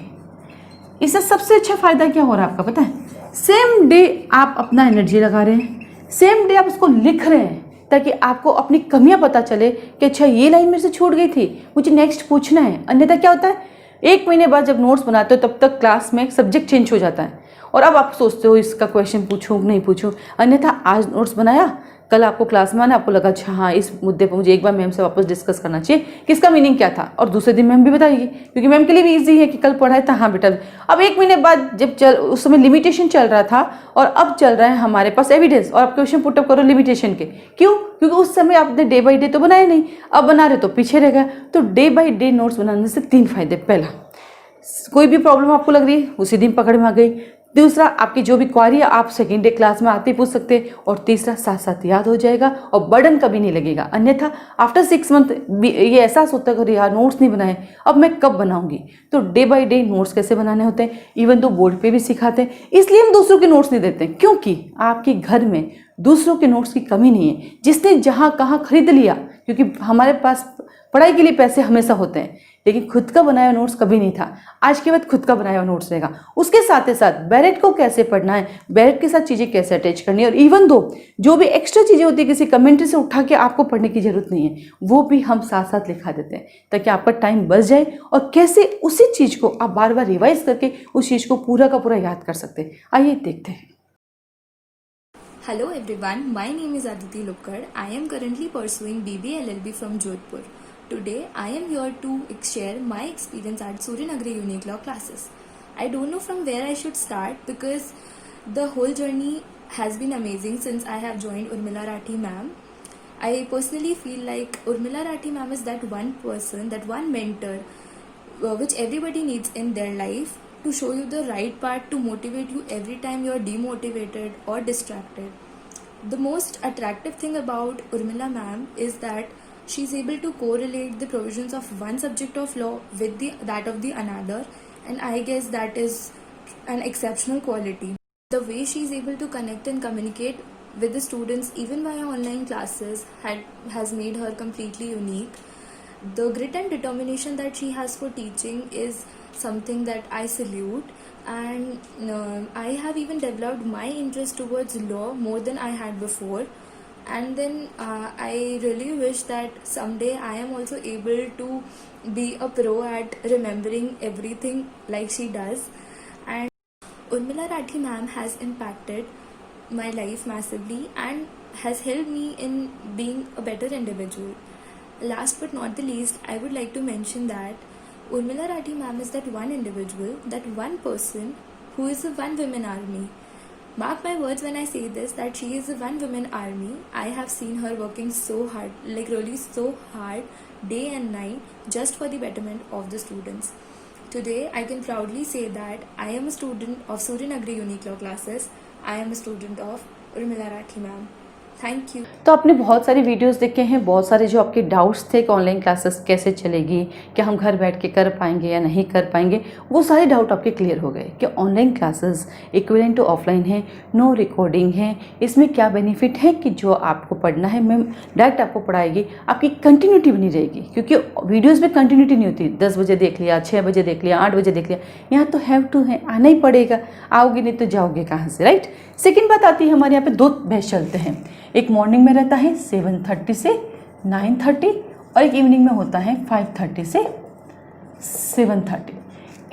Speaker 2: इससे सबसे अच्छा फ़ायदा क्या हो रहा है आपका पता है? सेम डे आप अपना एनर्जी लगा रहे हैं, सेम डे आप उसको लिख रहे हैं, ताकि आपको अपनी कमियां पता चले कि अच्छा ये लाइन मेरे से छूट गई थी, मुझे नेक्स्ट पूछना है। अन्यथा क्या होता है, 1 महीने बाद जब नोट्स बनाते हो तब तक क्लास में सब्जेक्ट चेंज हो जाता है और अब आप सोचते हो इसका क्वेश्चन पूछूं नहीं पूछूं। अन्यथा आज नोट्स बनाया, कल आपको क्लास में आना, आपको लगा अच्छा हाँ इस मुद्दे पर मुझे एक बार मैम से वापस डिस्कस करना चाहिए कि इसका मीनिंग क्या था, और दूसरे दिन मैम भी बताएगी क्योंकि मैम के लिए भी इजी है कि कल पढ़ाया था हाँ बेटा। अब 1 महीने बाद जब उस समय लिमिटेशन चल रहा था और अब चल रहा है हमारे पास एविडेंस, और आप क्वेश्चन पुटअप करो लिमिटेशन के, क्यों? क्योंकि उस समय आपने डे बाई डे तो बनाया नहीं, अब बना रहे तो पीछे रह गया। तो डे बाई डे नोट्स बनाने से 3 फायदे। पहला, कोई भी प्रॉब्लम आपको लग रही है उसी दिन पकड़ में आ गई। दूसरा, आपकी जो भी क्वारी है आप सेकेंड डे क्लास में आते ही पूछ सकते हैं। और तीसरा, साथ साथ याद हो जाएगा और बर्डन कभी नहीं लगेगा। अन्यथा आफ्टर 6 मंथ ये एहसास होता है कि यार नोट्स नहीं बनाए, अब मैं कब बनाऊंगी। तो डे बाय डे नोट्स कैसे बनाने होते हैं, इवन तो बोर्ड पे भी सिखाते हैं। इसलिए हम दूसरों के नोट्स नहीं देते, क्योंकि आपके घर में दूसरों के नोट्स की कमी नहीं है। जिसने जहाँ कहाँ खरीद लिया, क्योंकि हमारे पास पढ़ाई के लिए पैसे हमेशा होते हैं, लेकिन खुद का बनाया हुआ नोट्स कभी नहीं था। आज के बाद खुद का बनाया हुआ नोट्स रहेगा। उसके साथ ही साथ बैरेट को कैसे पढ़ना है, बैरेट के साथ चीज़ें कैसे अटैच करनी है, और इवन दो जो भी एक्स्ट्रा चीज़ें होती है किसी कमेंट्री से उठा के आपको पढ़ने की जरूरत नहीं है, वो भी हम साथ साथ लिखा देते हैं ताकि आपका टाइम बच जाए और कैसे उसी चीज़ को आप बार बार रिवाइज करके उस चीज़ को पूरा का पूरा याद कर सकते हैं। आइए देखते हैं।
Speaker 6: Hello everyone, my name is Aditi Lukkad. I am currently pursuing BBA LLB from Jodhpur. Today I am here to share my experience at Suryanagri Unique Law classes. I don't know from where I should start because the whole journey has been amazing since I have joined Urmila Rathi ma'am. I personally feel like Urmila Rathi ma'am is that one person, that one mentor which everybody needs in their life to show you the right path, to motivate you every time you are demotivated or distracted. The most attractive thing about Urmila ma'am is that she is able to correlate the provisions of one subject of law with that of the another, and I guess that is an exceptional quality. The way she is able to connect and communicate with the students even via online classes has made her completely unique. The grit and determination that she has for teaching is something that I salute, and I have even developed my interest towards law more than I had before. And then I really wish that someday I am also able to be a pro at remembering everything like she does. And Urmila Rathi ma'am has impacted my life massively and has helped me in being a better individual. Last but not the least, I would like to mention that Urmila Rathi ma'am is that one individual, that one person who is a one woman army. Mark my words when I say this, that she is a one woman army. I have seen her working so hard, like really so hard, day and night, just for the betterment of the students. Today, I can proudly say that I am a student of Suryanagri Unique Law classes. I am a student of Urmila Rathi ma'am. Thank you.
Speaker 2: तो आपने बहुत सारी videos देखे हैं, बहुत सारे जो आपके डाउट्स थे कि ऑनलाइन क्लासेस कैसे चलेगी, क्या हम घर बैठ के कर पाएंगे या नहीं कर पाएंगे, वो सारे डाउट आपके क्लियर हो गए कि online classes equivalent to offline है, नो रिकॉर्डिंग है। इसमें क्या बेनिफिट है कि जो आपको पढ़ना है मैम डायरेक्ट आपको पढ़ाएगी, आपकी कंटिन्यूटी बनी रहेगी, क्योंकि वीडियोज़ में कंटिन्यूटी नहीं होती। 10 बजे देख लिया, 6 बजे देख लिया, 8 बजे देख लिया, यहाँ तो हैव टू है, आना ही पड़ेगा। आओगे नहीं तो जाओगे कहाँ से, राइट। सेकेंड बात आती है, हमारे यहाँ पे 2 बैच चलते हैं। एक मॉर्निंग में रहता है 7:30 से 9:30 और एक इवनिंग में होता है 5:30 से 7:30।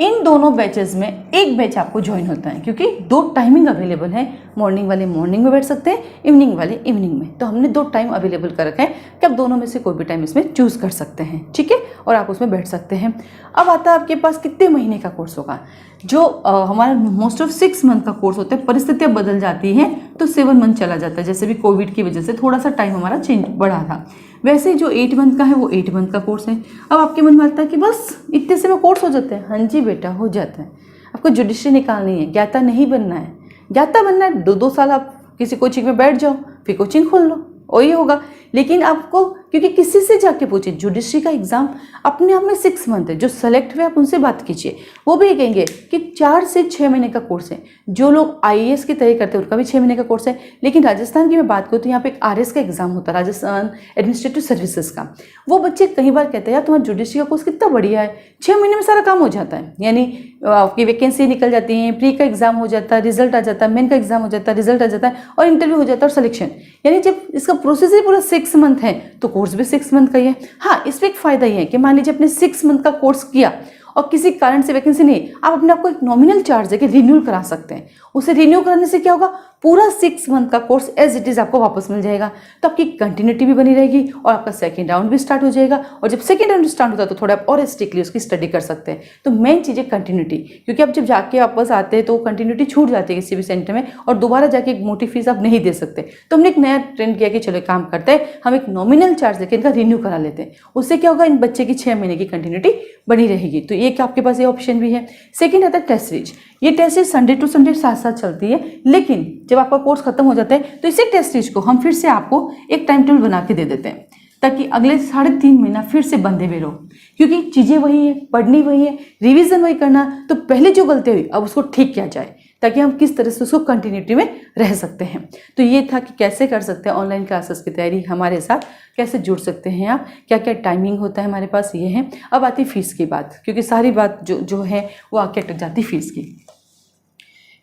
Speaker 2: इन दोनों बैचेस में एक बैच आपको ज्वाइन होता है, क्योंकि 2 टाइमिंग अवेलेबल है। मॉर्निंग वाले मॉर्निंग में बैठ सकते हैं, इवनिंग वाले इवनिंग में। तो हमने 2 टाइम अवेलेबल कर रखा है कि आप दोनों में से कोई भी टाइम इसमें चूज़ कर सकते हैं, ठीक है, और आप उसमें बैठ सकते हैं। अब आता है आपके पास कितने महीने का कोर्स होगा। जो हमारा मोस्ट ऑफ 6 मंथ का कोर्स होता है, परिस्थितियाँ बदल जाती हैं तो 7 मंथ चला जाता है। जैसे भी कोविड की वजह से थोड़ा सा टाइम हमारा चेंज बढ़ा था, वैसे जो 8 मंथ का है वो 8 मंथ का कोर्स है। अब आपके मन में आता है कि बस इतने से में कोर्स हो जाता है। हाँ जी बेटा, हो जाता है। आपको जुडिशरी निकालनी है, ज्ञाता नहीं बनना है। ज्ञाता बनना है 2-2 साल आप किसी कोचिंग में बैठ जाओ, फिर कोचिंग खोल लो, वही होगा लेकिन आपको क्योंकि किसी से जाके पूछिए, जुडिशरी का एग्ज़ाम अपने आप में 6 मंथ है। जो सेलेक्ट हुए आप उनसे बात कीजिए, वो भी कहेंगे कि 4 से 6 महीने का कोर्स है। जो लोग IAS की तैयारी करते हैं उनका भी 6 महीने का कोर्स है। लेकिन राजस्थान की मैं बात करूँ तो यहाँ पे एक RS का एग्जाम होता है, राजस्थान एडमिनिस्ट्रेटिव सर्विसेज का। वो बच्चे कई बार कहते हैं यार तुम्हारा जुडिशरी का कोर्स कितना बढ़िया है, 6 महीने में सारा काम हो जाता है। यानी आपकी वैकेंसी निकल जाती है, प्री का एग्जाम हो जाता है, रिजल्ट आ जाता है, मेन का एग्जाम हो जाता है, रिजल्ट आ जाता है और इंटरव्यू हो जाता है और सिलेक्शन। यानी जब इसका प्रोसेस ही पूरा 6 मंथ है तो कोर्स भी 6 मंथ का ही है। हाँ, इसमें एक फायदा ये है कि मान लीजिए आपने 6 मंथ का कोर्स किया और किसी कारण से वैकेंसी नहीं, आप अपने आप को एक नॉमिनल चार्ज है कि रिन्यू करा सकते हैं। उसे रिन्यू कराने से क्या होगा, पूरा 6 मंथ का कोर्स एज इट इज़ आपको वापस मिल जाएगा। तो आपकी कंटिन्यूटी भी बनी रहेगी और आपका सेकंड राउंड भी स्टार्ट हो जाएगा। और जब सेकंड राउंड स्टार्ट होता है तो थोड़ा आप और स्ट्रिक्टली उसकी स्टडी कर सकते हैं। तो मेन चीज़ है कंटिन्यूटी, क्योंकि आप जब जाके वापस आते हैं तो कंटिन्यूटी छूट जाती है किसी भी सेंटर में और दोबारा जाके एक मोटी फीस आप नहीं दे सकते। तो हमने एक नया ट्रेंड किया कि चलो काम करते हैं, हम एक नॉमिनल चार्ज लेकर इनका रिन्यू करा लेते हैं। उससे क्या होगा, इन बच्चे की 6 महीने की कंटिन्यूटी बनी रहेगी। तो एक आपके पास ये ऑप्शन भी है। सेकेंड आता है टेस्ट सीरीज। ये test series Sunday to Sunday साथ साथ चलती है, लेकिन जब आपका कोर्स खत्म हो जाता है तो इसी टेस्ट सीरीज को हम फिर से आपको एक टाइम टेबल बना के दे देते हैं ताकि अगले 3.5 महीना फिर से बंधे हुए रहो, क्योंकि चीज़ें वही है, पढ़नी वही है, रिवीजन वही करना। तो पहले जो गलती हुई अब उसको ठीक किया जाए ताकि हम किस तरह से उसको कंटिन्यूटी में रह सकते हैं। तो ये था कि कैसे कर सकते हैं ऑनलाइन क्लासेस की तैयारी हमारे साथ, कैसे जुड़ सकते हैं आप, क्या क्या टाइमिंग होता है हमारे पास, ये है। अब आती फीस की बात, क्योंकि सारी बात जो है वो आके अटक जाती फीस की।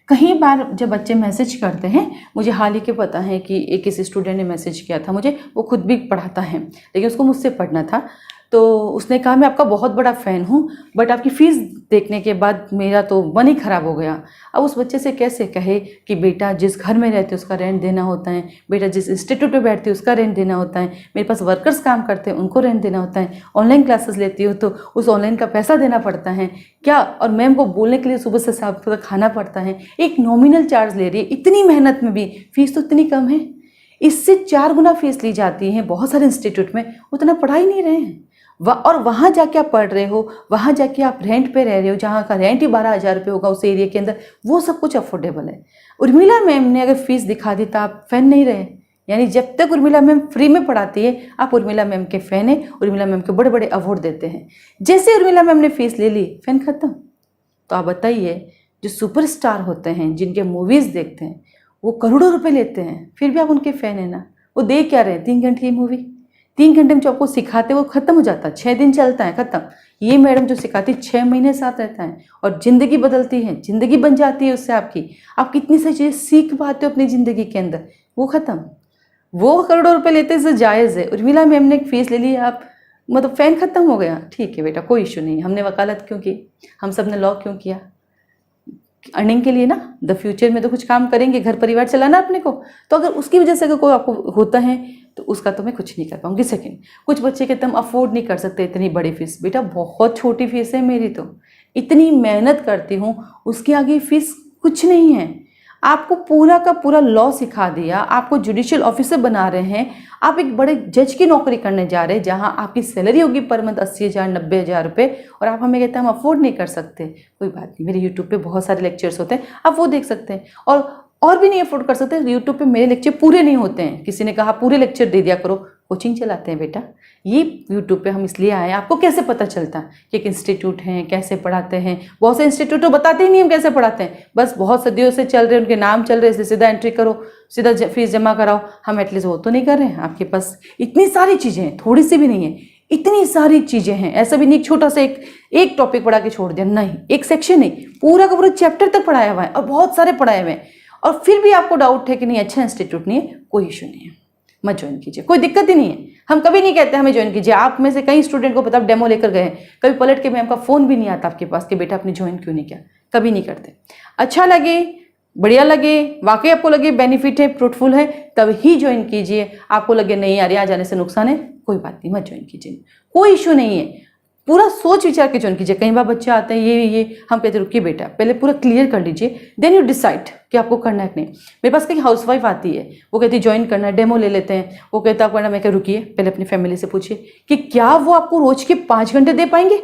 Speaker 2: कई बार जब बच्चे मैसेज करते हैं, मुझे हाल ही के पता है कि एक किसी स्टूडेंट ने मैसेज किया था मुझे, वो खुद भी पढ़ाता है लेकिन उसको मुझसे पढ़ना था। तो उसने कहा मैं आपका बहुत बड़ा फ़ैन हूँ बट आपकी फ़ीस देखने के बाद मेरा तो मन ही ख़राब हो गया। अब उस बच्चे से कैसे कहे कि बेटा जिस घर में रहते उसका रेंट देना होता है, बेटा जिस इंस्टीट्यूट में बैठती है उसका रेंट देना होता है, मेरे पास वर्कर्स काम करते हैं उनको रेंट देना होता है, ऑनलाइन क्लासेस लेती हो तो उस ऑनलाइन का पैसा देना पड़ता है क्या, और मैम को बोलने के लिए सुबह से शाम तक खाना पड़ता है। एक नॉमिनल चार्ज ले रही है, इतनी मेहनत में भी फ़ीस तो इतनी कम है। इससे 4 गुना फीस ली जाती है बहुत सारे इंस्टीट्यूट में, उतना पढ़ा ही नहीं रहे हैं। और वहाँ जाके आप पढ़ रहे हो, वहाँ जाके आप रेंट पे रह रहे हो, जहाँ का रेंट ही 12,000 रुपये होगा उस एरिया के अंदर, वो सब कुछ अफोर्डेबल है। उर्मिला मैम ने अगर फीस दिखा दी तो आप फ़ैन नहीं रहे। यानी जब तक उर्मिला मैम फ्री में पढ़ाती है आप उर्मिला मैम के फ़ैन हैं, उर्मिला मैम के बड़े बड़े अवार्ड देते हैं। जैसे उर्मिला मैम ने फीस ले ली, फ़ैन ख़त्म। तो आप बताइए, जो सुपरस्टार होते हैं जिनके मूवीज़ देखते हैं वो करोड़ों रुपये लेते हैं, फिर भी आप उनके फ़ैन हैं ना। वो देख क्या रहे हैं, 3 घंटे की मूवी, 3 घंटे में जो आपको सिखाते वो खत्म हो जाता है, 6 दिन चलता है खत्म। ये मैडम जो सिखाती 6 महीने साथ रहता है और ज़िंदगी बदलती है, ज़िंदगी बन जाती है उससे आपकी। आप कितनी सारी चीज़ें सीख पाते हो अपनी ज़िंदगी के अंदर, वो खत्म। वो करोड़ों रुपए लेते हैं, जायज़ है। उर्मिला मैम ने एक फ़ीस ले ली, आप मतलब फ़ैन ख़त्म हो गया, ठीक है बेटा कोई इशू नहीं। हमने वकालत क्यों की, हम सब ने लॉ क्यों किया, अर्निंग के लिए ना। द फ्यूचर में तो कुछ काम करेंगे, घर परिवार चलाना अपने को। तो अगर उसकी वजह से अगर कोई आपको होता है तो उसका तो मैं कुछ नहीं कर पाऊंगी। सेकंड, कुछ बच्चे कहते हम अफोर्ड नहीं कर सकते इतनी बड़ी फीस। बेटा बहुत छोटी फीस है मेरी, तो इतनी मेहनत करती हूँ उसके आगे फीस कुछ नहीं है। आपको पूरा का पूरा लॉ सिखा दिया, आपको जुडिशियल ऑफिसर बना रहे हैं, आप एक बड़े जज की नौकरी करने जा रहे हैं जहां आपकी सैलरी होगी पर मंथ 80,000 90,000 रुपये, और आप हमें कहते हैं हम अफोर्ड नहीं कर सकते। कोई बात नहीं, मेरे यूट्यूब पे बहुत सारे लेक्चर्स होते हैं, आप वो देख सकते हैं। और भी नहीं अफोर्ड कर सकते, यूट्यूब पे मेरे लेक्चर पूरे नहीं होते हैं। किसी ने कहा पूरे लेक्चर दे दिया करो, कोचिंग चलाते हैं बेटा। ये यूट्यूब पे हम इसलिए आए हैं, आपको कैसे पता चलता है कि एक इंस्टीट्यूट हैं, कैसे पढ़ाते हैं। बहुत से इंस्टीट्यूट तो बताते ही नहीं हम कैसे पढ़ाते हैं, बस बहुत सदियों से चल रहे, उनके नाम चल रहे, इसलिए सीधा एंट्री करो, सीधा फीस जमा कराओ। हम एटलीस्ट वो तो नहीं कर रहे हैं। आपके पास इतनी सारी चीज़ें हैं, थोड़ी सी भी नहीं है, इतनी सारी चीज़ें हैं। ऐसा भी नहीं छोटा सा एक टॉपिक पढ़ा के छोड़ दिया, नहीं, एक सेक्शन नहीं, पूरा का पूरा चैप्टर तक पढ़ाया हुआ है और बहुत सारे पढ़ाए हुए हैं। और फिर भी आपको डाउट है कि नहीं अच्छा इंस्टीट्यूट नहीं है, कोई इशू नहीं है, मत ज्वाइन कीजिए, कोई दिक्कत ही नहीं है। हम कभी नहीं कहते हमें ज्वाइन कीजिए। आप में से कई स्टूडेंट को पता, आप डेमो लेकर गए, कभी पलट के मैम का फ़ोन भी नहीं आता आपके पास कि बेटा आपने ज्वाइन क्यों नहीं किया, कभी नहीं करते। अच्छा लगे, बढ़िया लगे, वाकई आपको लगे बेनिफिट है, फ्रूटफुल है, तब ही ज्वाइन कीजिए। आपको लगे नहीं यार यहाँ जाने से नुकसान है, कोई बात नहीं, मत ज्वाइन कीजिए, कोई इशू नहीं है। पूरा सोच विचार के ज्वाइन कीजिए। कई बार बच्चे आते हैं ये हम कहते रुकिए बेटा पहले पूरा क्लियर कर लीजिए, देन यू डिसाइड कि आपको करना है कि नहीं। मेरे पास कई हाउसवाइफ आती है, वो कहती है ज्वाइन करना है, डेमो ले लेते हैं, वो कहता है आप करना। मैं कह रुकिए पहले अपनी फैमिली से पूछिए कि क्या वो आपको रोज के 5 घंटे दे पाएंगे,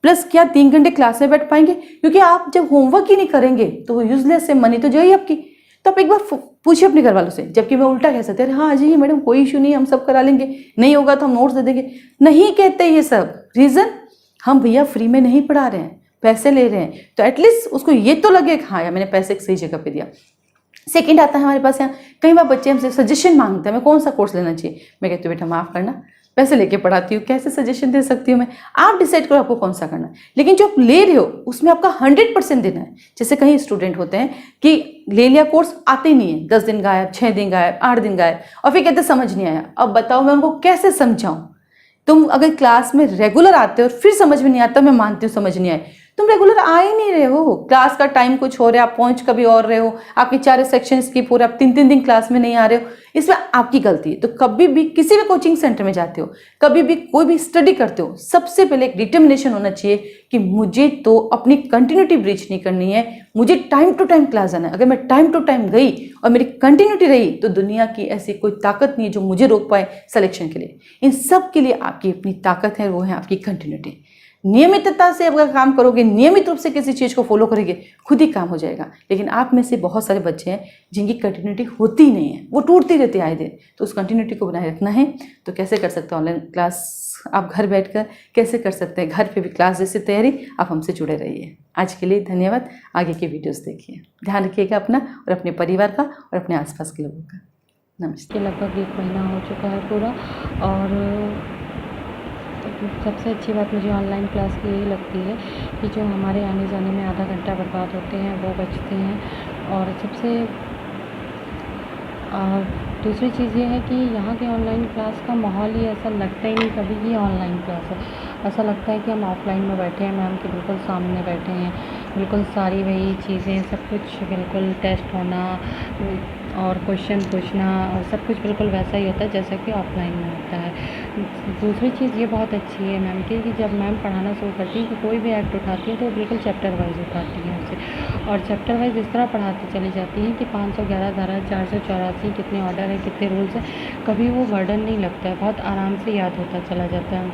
Speaker 2: प्लस क्या 3 घंटे क्लास में बैठ पाएंगे। क्योंकि आप जब होमवर्क ही नहीं करेंगे तो यूजलेस है, मनी तो जाएगी आपकी। तो आप एक बार पूछिए अपने घर वालों से, जबकि मैं उल्टा कह सकते हैं, हाँ आ जाइए मैडम, कोई इशू नहीं, हम सब करा लेंगे, नहीं होगा तो हम नोट्स दे देंगे। नहीं कहते ये सब। रीज़न, हम भैया फ्री में नहीं पढ़ा रहे हैं, पैसे ले रहे हैं, तो एटलीस्ट उसको ये तो लगे हाँ यार मैंने पैसे सही जगह पे दिया। सेकंड आता है हमारे पास यहाँ, कई बार बच्चे हमसे सजेशन मांगते हैं, मैं कौन सा कोर्स लेना चाहिए। मैं कहती हूँ बेटा माफ़ करना, पैसे लेके पढ़ाती हूँ, कैसे सजेशन दे सकती हूँ मैं, आप डिसाइड करो आपको कौन सा करना है। लेकिन जो आप ले रहे हो उसमें आपका 100% देना है। जैसे कई स्टूडेंट होते हैं कि ले लिया कोर्स, आते ही नहीं है, 10 दिन गायब, 6 दिन गायब, 8 दिन गायब, और फिर कहते समझ नहीं आया। अब बताओ मैं उनको कैसे समझाऊँ। तुम अगर क्लास में रेगुलर आते हो और फिर समझ में नहीं आता, मैं मानती हूँ समझ नहीं आए, तुम रेगुलर आ ही नहीं रहे हो, क्लास का टाइम कुछ हो रहा है, आप पहुंच कभी और रहे हो, आपके 4 सेक्शन स्किप हो रहे, आप 3-3 दिन क्लास में नहीं आ रहे हो, इसमें आपकी गलती है। तो कभी भी किसी भी कोचिंग सेंटर में जाते हो, कभी भी कोई भी स्टडी करते हो, सबसे पहले एक डिटर्मिनेशन होना चाहिए कि मुझे तो अपनी कंटिन्यूटी ब्रीच नहीं करनी है, मुझे टाइम टू टाइम क्लास जाना है। अगर मैं टाइम टू टाइम गई और मेरी कंटिन्यूटी रही तो दुनिया की ऐसी कोई ताकत नहीं है जो मुझे रोक पाए सिलेक्शन के लिए। इन सब के लिए आपकी अपनी ताकत है, वो है आपकी कंटिन्यूटी। नियमितता से अगर काम करोगे, नियमित रूप से किसी चीज़ को फॉलो करेंगे, खुद ही काम हो जाएगा। लेकिन आप में से बहुत सारे बच्चे हैं जिनकी कंटिन्यूटी होती ही नहीं है, वो टूटती रहती है आए दिन। तो उस कंटिन्यूटी को बनाए रखना है। तो कैसे कर सकते हैं ऑनलाइन क्लास, आप घर बैठकर कैसे कर सकते हैं, घर पे भी क्लास जैसी तैयारी, आप हमसे जुड़े रहिए। आज के लिए धन्यवाद, आगे की वीडियोस देखिए। ध्यान रखिएगा अपना और अपने परिवार का और अपने आसपास के लोगों का। नमस्ते।
Speaker 7: लगभग 1 महीना हो चुका है पूरा, और सबसे अच्छी बात मुझे ऑनलाइन क्लास की यही लगती है कि जो हमारे आने जाने में आधा घंटा बर्बाद होते हैं वो बचते हैं। और दूसरी चीज़ ये है कि यहाँ के ऑनलाइन क्लास का माहौल ही ऐसा लगता ही नहीं कभी कि ऑनलाइन क्लास है। ऐसा लगता है कि हम ऑफलाइन में बैठे हैं, मैम के बिल्कुल सामने बैठे हैं, बिल्कुल सारी वही चीज़ें, सब कुछ बिल्कुल टेस्ट होना और क्वेश्चन पूछना और सब कुछ बिल्कुल वैसा ही होता है जैसा कि ऑफलाइन में होता है। दूसरी चीज़ ये बहुत अच्छी है मैम की कि जब मैम पढ़ाना शुरू करती है तो कोई भी एक्ट उठाती है तो बिल्कुल चैप्टर वाइज उठाती है उसे, और चैप्टर वाइज इस तरह पढ़ाती चली जाती है कि 511 धारा, 484 कितने ऑर्डर है, कितने रूल्स हैं, कभी वो बर्डन नहीं लगता है, बहुत आराम से याद होता चला जाता है।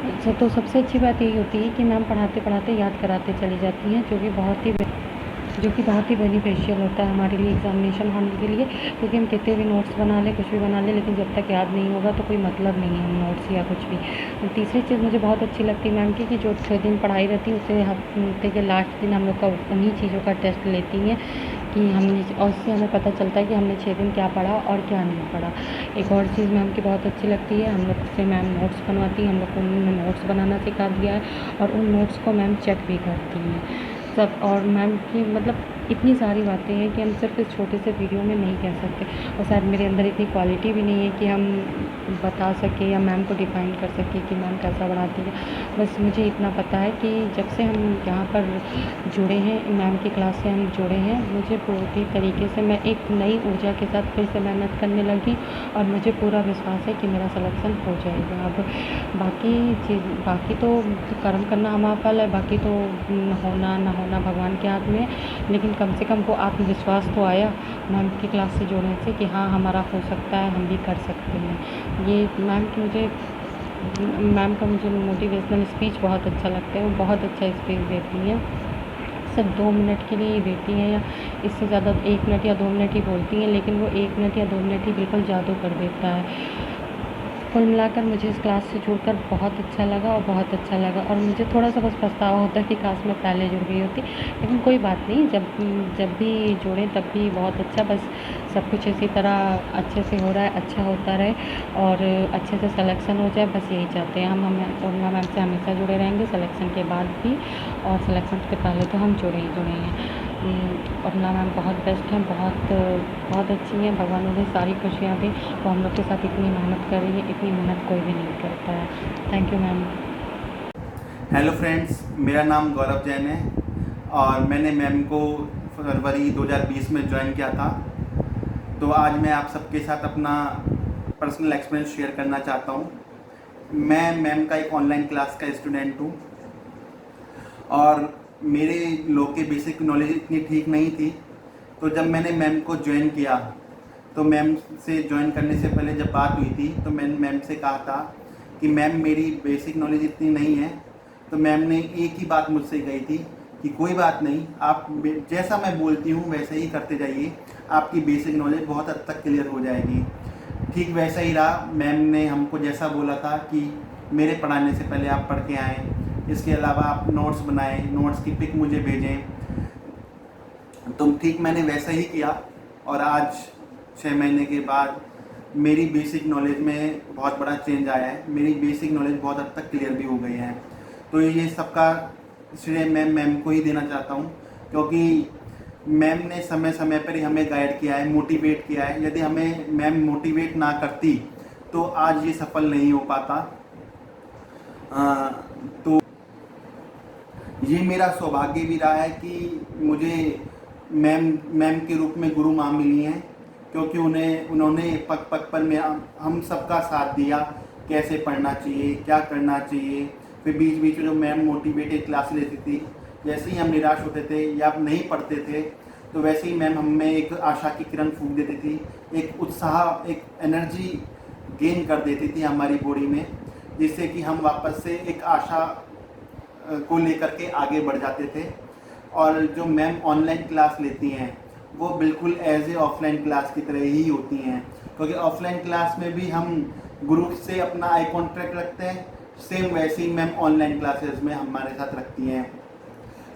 Speaker 7: अच्छा, तो सबसे अच्छी बात यही होती है कि मैम पढ़ाते पढ़ाते याद कराते चली जाती हैं, जो कि बहुत ही बेनिफिशियल होता है हमारे लिए एग्ज़ामिनेशन हॉल के लिए। क्योंकि हम कितने भी नोट्स बना लें, कुछ भी बना लें, लेकिन जब तक याद नहीं होगा तो कोई मतलब नहीं है नोट्स या कुछ भी। और तीसरी चीज़ मुझे बहुत अच्छी लगती है मैम की कि जो 6 दिन पढ़ाई रहती है उससे हफ्ते के लास्ट दिन हम लोग का उन्हीं चीज़ों का टेस्ट लेती हैं कि हमने, और उससे हमें पता चलता है कि हमने 6 दिन क्या पढ़ा और क्या नहीं पढ़ा। एक और चीज़ मैम की बहुत अच्छी लगती है, हम लोग से मैम नोट्स बनवाती हैं, हम लोग को उन्होंने नोट्स बनाना सिखा दिया है और उन नोट्स को मैम चेक भी करती हैं सब। और मैम की मतलब इतनी सारी बातें हैं कि हम सिर्फ इस छोटे से वीडियो में नहीं कह सकते, और शायद मेरे अंदर इतनी क्वालिटी भी नहीं है कि हम बता सकें या मैम को डिफ़ाइन कर सकें कि मैम कैसा पढ़ाती है। बस मुझे इतना पता है कि जब से हम यहाँ पर जुड़े हैं, मैम की क्लास से हम जुड़े हैं, मुझे पूरी तरीके से मैं एक नई ऊर्जा के साथ फिर से मेहनत करने लगी और मुझे पूरा विश्वास है कि मेरा सिलेक्शन हो जाएगा। अब बाकी तो कर्म करना हमारा फल है, बाकी तो होना ना होना भगवान के हाथ में है, लेकिन कम से कम वो आत्मविश्वास तो आया मैम की क्लास से जुड़ने से कि हाँ हमारा हो सकता है, हम भी कर सकते हैं। ये मैम का मुझे मोटिवेशनल स्पीच बहुत अच्छा लगता है। वो बहुत अच्छा स्पीच देती हैं, सिर्फ 2 मिनट के लिए ही देती हैं या इससे ज़्यादा 1 मिनट या 2 मिनट ही बोलती हैं, लेकिन वो 1 मिनट या 2 मिनट ही बिल्कुल जादू कर देता है। कुल मिलाकर मुझे इस क्लास से जुड़कर बहुत अच्छा लगा और बहुत अच्छा लगा, और मुझे थोड़ा सा बस पछतावा होता है कि काश मैं पहले जुड़ गई होती, लेकिन कोई बात नहीं, जब भी जुड़ें तब भी बहुत अच्छा। बस सब कुछ इसी तरह अच्छे से हो रहा है, अच्छा होता रहे और अच्छे से सिलेक्शन हो जाए, बस यही चाहते हैं हम। उर्मिला मैम से हमेशा जुड़े रहेंगे, सिलेक्शन के बाद भी, और सिलेक्शन के पहले तो हम जुड़े हैं। उर्मिला मैम बहुत बेस्ट हैं, बहुत अच्छी हैं, भगवान उन्हें सारी खुशियाँ दें। वो हम लोग के साथ इतनी मेहनत कर रही है, इतनी मेहनत कोई भी नहीं करता है। Thank you ma'am.
Speaker 8: Hello friends, मेरा नाम गौरव जैन है और मैंने मैम को फरवरी 2020 में ज्वाइन किया था। तो आज मैं आप सबके साथ अपना पर्सनल एक्सपीरियंस शेयर करना चाहता हूँ। मैं मैम का एक ऑनलाइन क्लास का स्टूडेंट हूँ और मेरे लॉ की बेसिक नॉलेज इतनी ठीक नहीं थी। तो जब मैंने मैम को ज्वाइन किया तो मैम से ज्वाइन करने से पहले जब बात हुई थी तो मैंने मैम से कहा था कि मैम मेरी बेसिक नॉलेज इतनी नहीं है। तो मैम ने एक ही बात मुझसे कही थी कि कोई बात नहीं, आप जैसा मैं बोलती हूँ वैसे ही करते जाइए, आपकी बेसिक नॉलेज बहुत हद तक क्लियर हो जाएगी। ठीक वैसा ही रहा, मैम ने हमको जैसा बोला था कि मेरे पढ़ाने से पहले आप पढ़ के आएँ, इसके अलावा आप नोट्स बनाएं, नोट्स की पिक मुझे भेजें। तो ठीक मैंने वैसा ही किया और आज 6 महीने के बाद मेरी बेसिक नॉलेज में बहुत बड़ा चेंज आया है। मेरी बेसिक नॉलेज बहुत हद तक क्लियर भी हो गई है। तो ये सबका श्रेय मैं मैम को ही देना चाहता हूँ, क्योंकि मैम ने समय समय पर ही हमें गाइड किया है, मोटिवेट किया है। यदि हमें मैम मोटिवेट ना करती तो आज ये सफल नहीं हो पाता। तो ये मेरा सौभाग्य भी रहा है कि मुझे मैम के रूप में गुरु माँ मिली हैं, क्योंकि उन्होंने पग पग पर हम सबका साथ दिया, कैसे पढ़ना चाहिए, क्या करना चाहिए। फिर बीच बीच में जो मैम मोटिवेटेड क्लास लेती थी, जैसे ही हम निराश होते थे या नहीं पढ़ते थे, तो वैसे ही मैम हमें एक आशा की किरण फूंक देती थी, एक उत्साह, एक एनर्जी गेन कर देती थी हमारी बॉडी में, जिससे कि हम वापस से एक आशा को लेकर के आगे बढ़ जाते थे। और जो मैम ऑनलाइन क्लास लेती हैं वो बिल्कुल एज ए ऑफलाइन क्लास की तरह ही होती हैं, क्योंकि ऑफलाइन क्लास में भी हम गुरु से अपना आई कॉन्टैक्ट रखते हैं, सेम वैसे ही मैम ऑनलाइन क्लासेस में हमारे साथ रखती हैं।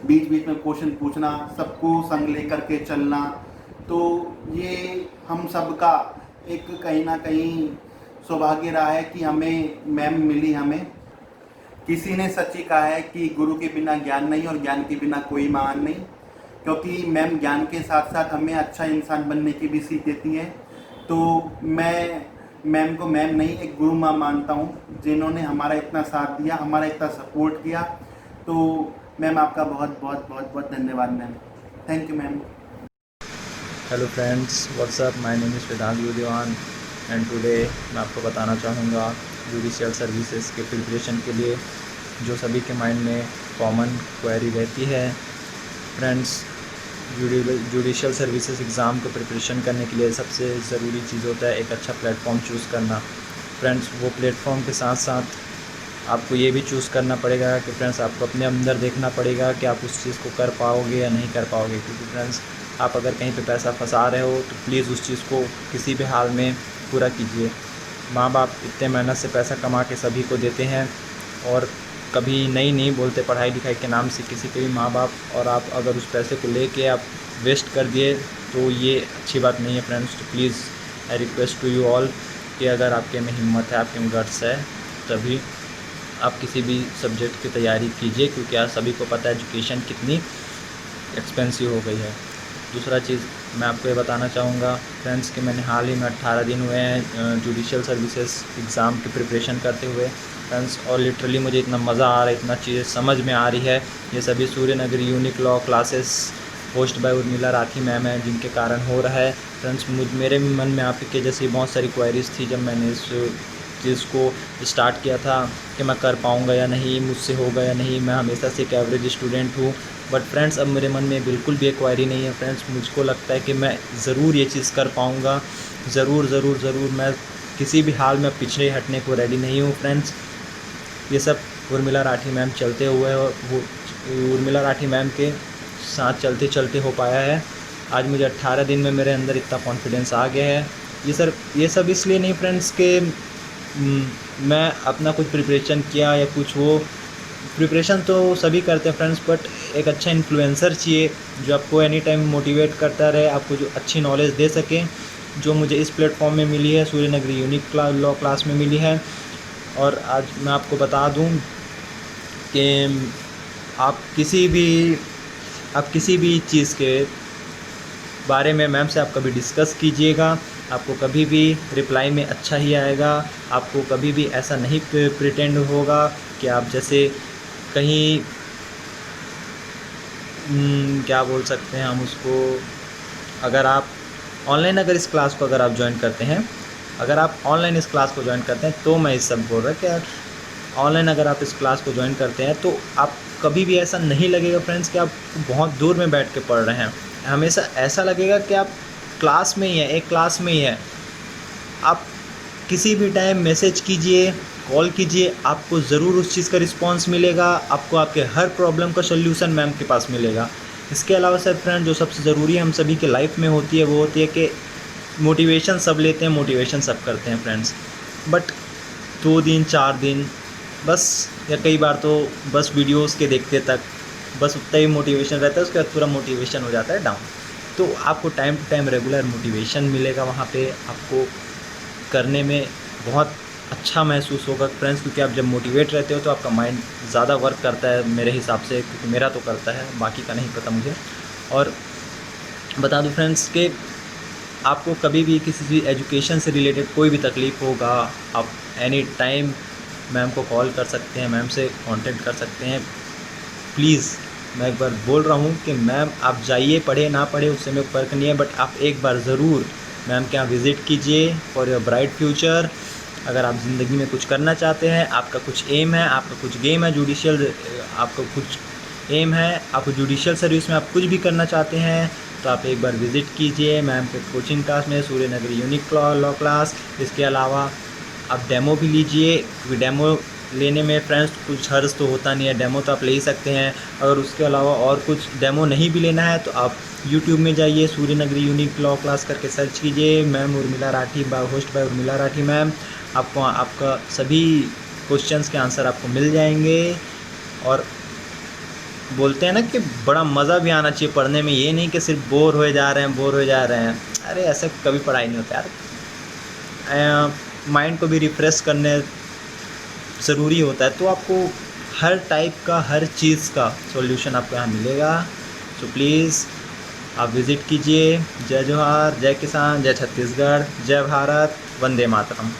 Speaker 8: बीच बीच में क्वेश्चन पूछना, सबको संग लेकर के चलना, तो ये हम सबका एक कहीं ना कहीं सौभाग्य रहा है कि हमें मैम मिली। हमें किसी ने सच ही कहा है कि गुरु के बिना ज्ञान नहीं और ज्ञान के बिना कोई महान नहीं, क्योंकि मैम ज्ञान के साथ साथ हमें अच्छा इंसान बनने की भी सीख देती हैं। तो मैं मैम को मैम नहीं, एक गुरु माँ मानता हूँ, जिन्होंने हमारा इतना साथ दिया, हमारा इतना सपोर्ट किया। तो मैम आपका बहुत बहुत बहुत बहुत धन्यवाद ma'am. Thank you ma'am.
Speaker 9: Hello friends, what's up, my name is Vedant Yuddhwan and today मैं आपको बताना चाहूँगा जुडिशियल सर्विसेज के प्रिपरेशन के लिए जो सभी के माइंड में कॉमन क्वेरी रहती है। फ्रेंड्स, जुडिशियल सर्विसेज एग्ज़ाम को प्रिपरेशन करने के लिए सबसे ज़रूरी चीज़ होता है एक अच्छा प्लेटफॉर्म चूज़ करना। फ्रेंड्स, वो प्लेटफॉर्म के साथ साथ आपको ये भी चूज़ करना पड़ेगा कि फ्रेंड्स आपको अपने अंदर देखना पड़ेगा कि आप उस चीज़ को कर पाओगे या नहीं कर पाओगे। क्योंकि फ्रेंड्स, आप अगर कहीं पे पैसा फंसा रहे हो तो प्लीज़ उस चीज़ को किसी भी हाल में पूरा कीजिए। माँ बाप इतने मेहनत से पैसा कमा के सभी को देते हैं और कभी नहीं बोलते पढ़ाई लिखाई के नाम से किसी के भी माँ बाप, और आप अगर उस पैसे को लेके आप वेस्ट कर दिए तो ये अच्छी बात नहीं है। फ्रेंड्स, तो please I request to you all कि अगर आपके में हिम्मत है, आपके में गट्स है, तभी आप किसी भी सब्जेक्ट की तैयारी कीजिए, क्योंकि आज सभी को पता है एजुकेशन कितनी एक्सपेंसिव हो गई है। दूसरा चीज़ मैं आपको ये बताना चाहूँगा फ्रेंड्स कि मैंने हाल ही में 18 दिन हुए हैं जुडिशियल सर्विसेज एग्ज़ाम की प्रिपरेशन करते हुए फ्रेंड्स, और लिटरली मुझे इतना मज़ा आ रहा है, इतना चीज़ें समझ में आ रही है। ये सभी सूर्य नगरी unique law classes host bye Urmila Rathi ma'am है, जिनके कारण हो रहा है। फ्रेंड्स, मेरे मन में आपके जैसी बहुत सारी क्वेरीज थी जब मैंने इस चीज़ को स्टार्ट किया था कि मैं कर पाऊँगा या नहीं, मुझसे होगा या नहीं। मैं हमेशा से एक एवरेज स्टूडेंट हूँ, बट फ्रेंड्स अब मेरे मन में बिल्कुल भी एक क्वेरी नहीं है। फ्रेंड्स, मुझको लगता है कि मैं ज़रूर ये चीज़ कर पाऊँगा, ज़रूर मैं किसी भी हाल में पीछे हटने को रेडी नहीं हूँ। फ्रेंड्स, ये सब उर्मिला राठी मैम चलते हुए वो उर्मिला राठी मैम के साथ चलते चलते हो पाया है। आज मुझे 18 दिन में मेरे अंदर इतना कॉन्फिडेंस आ गया है। ये सब इसलिए नहीं फ्रेंड्स कि मैं अपना कुछ प्रिपरेशन किया या कुछ, वो प्रिपरेशन तो सभी करते हैं फ्रेंड्स, बट एक अच्छा इन्फ्लुएंसर चाहिए जो आपको एनी टाइम मोटिवेट करता रहे, आपको जो अच्छी नॉलेज दे सके, जो मुझे इस प्लेटफॉर्म में मिली है, सूर्य नगरी यूनिक लॉ क्लास में मिली है। और आज मैं आपको बता दूं कि आप किसी भी चीज़ के बारे में मैम से आप कभी डिस्कस कीजिएगा, आपको कभी भी रिप्लाई में अच्छा ही आएगा। आपको कभी भी ऐसा नहीं प्रिटेंड होगा कि आप जैसे कहीं क्या बोल सकते हैं हम उसको, अगर आप ऑनलाइन इस क्लास को अगर आप ज्वाइन करते हैं, अगर आप ऑनलाइन इस क्लास को ज्वाइन करते हैं, तो मैं इस सब बोल रहा कि यार ऑनलाइन अगर आप इस क्लास को ज्वाइन करते हैं तो आप कभी भी ऐसा नहीं लगेगा फ्रेंड्स कि आप बहुत दूर में बैठ के पढ़ रहे हैं। हमेशा ऐसा लगेगा कि आप क्लास में ही हैं, एक क्लास में ही है। आप किसी भी टाइम मैसेज कीजिए, कॉल कीजिए, आपको ज़रूर उस चीज़ का रिस्पांस मिलेगा, आपको आपके हर प्रॉब्लम का सॉल्यूशन मैम के पास मिलेगा। इसके अलावा सर फ्रेंड, जो सबसे ज़रूरी हम सभी के लाइफ में होती है वो होती है कि मोटिवेशन सब लेते हैं, मोटिवेशन सब करते हैं फ्रेंड्स, बट 2 दिन 4 दिन बस, या कई बार तो बस वीडियोस के देखते तक बस उतना ही मोटिवेशन रहता है, उसके बाद पूरा मोटिवेशन हो जाता है डाउन। तो आपको time to time regular motivation मिलेगा, वहाँ पे आपको करने में बहुत अच्छा महसूस होगा फ्रेंड्स, क्योंकि आप जब मोटिवेट रहते हो तो आपका माइंड ज़्यादा वर्क करता है मेरे हिसाब से, क्योंकि मेरा तो करता है, बाकी का नहीं पता मुझे। और बता दूं फ्रेंड्स कि आपको कभी भी किसी भी एजुकेशन से रिलेटेड कोई भी तकलीफ़ होगा, आप एनी टाइम मैम को कॉल कर सकते हैं, मैम से कांटेक्ट कर सकते हैं। प्लीज़ मैं एक बार बोल रहा हूँ कि मैम आप जाइए, पढ़े ना पढ़े उससे में फ़र्क नहीं है, बट आप एक बार ज़रूर मैम के यहाँ विज़िट कीजिए फॉर योर ब्राइट फ्यूचर। अगर आप ज़िंदगी में कुछ करना चाहते हैं, आपका कुछ एम है, आपका कुछ गेम है, जुडिशियल आपका कुछ एम है, आपको जुडिशियल सर्विस में आप कुछ भी करना चाहते हैं, तो आप एक बार विज़िट कीजिए मैम के कोचिंग क्लास में, सूर्य नगरी यूनिक लॉ क्लास। इसके अलावा आप डेमो भी लीजिए, क्योंकि डेमो लेने में फ्रेंड्स कुछ हर्ज तो होता नहीं है, डेमो तो आप ले ही सकते हैं। अगर उसके अलावा और कुछ डेमो नहीं भी लेना है तो आप यूट्यूब में जाइए, सूर्य नगरी यूनिक लॉ क्लास करके सर्च कीजिए, ma'am Urmila Rathi host bye Urmila Rathi ma'am, आपको आपका सभी क्वेश्चंस के आंसर आपको मिल जाएंगे। और बोलते हैं ना कि बड़ा मज़ा भी आना चाहिए पढ़ने में, ये नहीं कि सिर्फ बोर हो जा रहे हैं, अरे ऐसे कभी पढ़ाई नहीं होता यार, माइंड को भी रिफ़्रेश करने ज़रूरी होता है। तो आपको हर टाइप का, हर चीज़ का सॉल्यूशन आपको यहाँ मिलेगा। सो प्लीज़ आप विज़िट कीजिए। जय जोहार, जय किसान, जय छत्तीसगढ़, जय भारत, वंदे मातरम।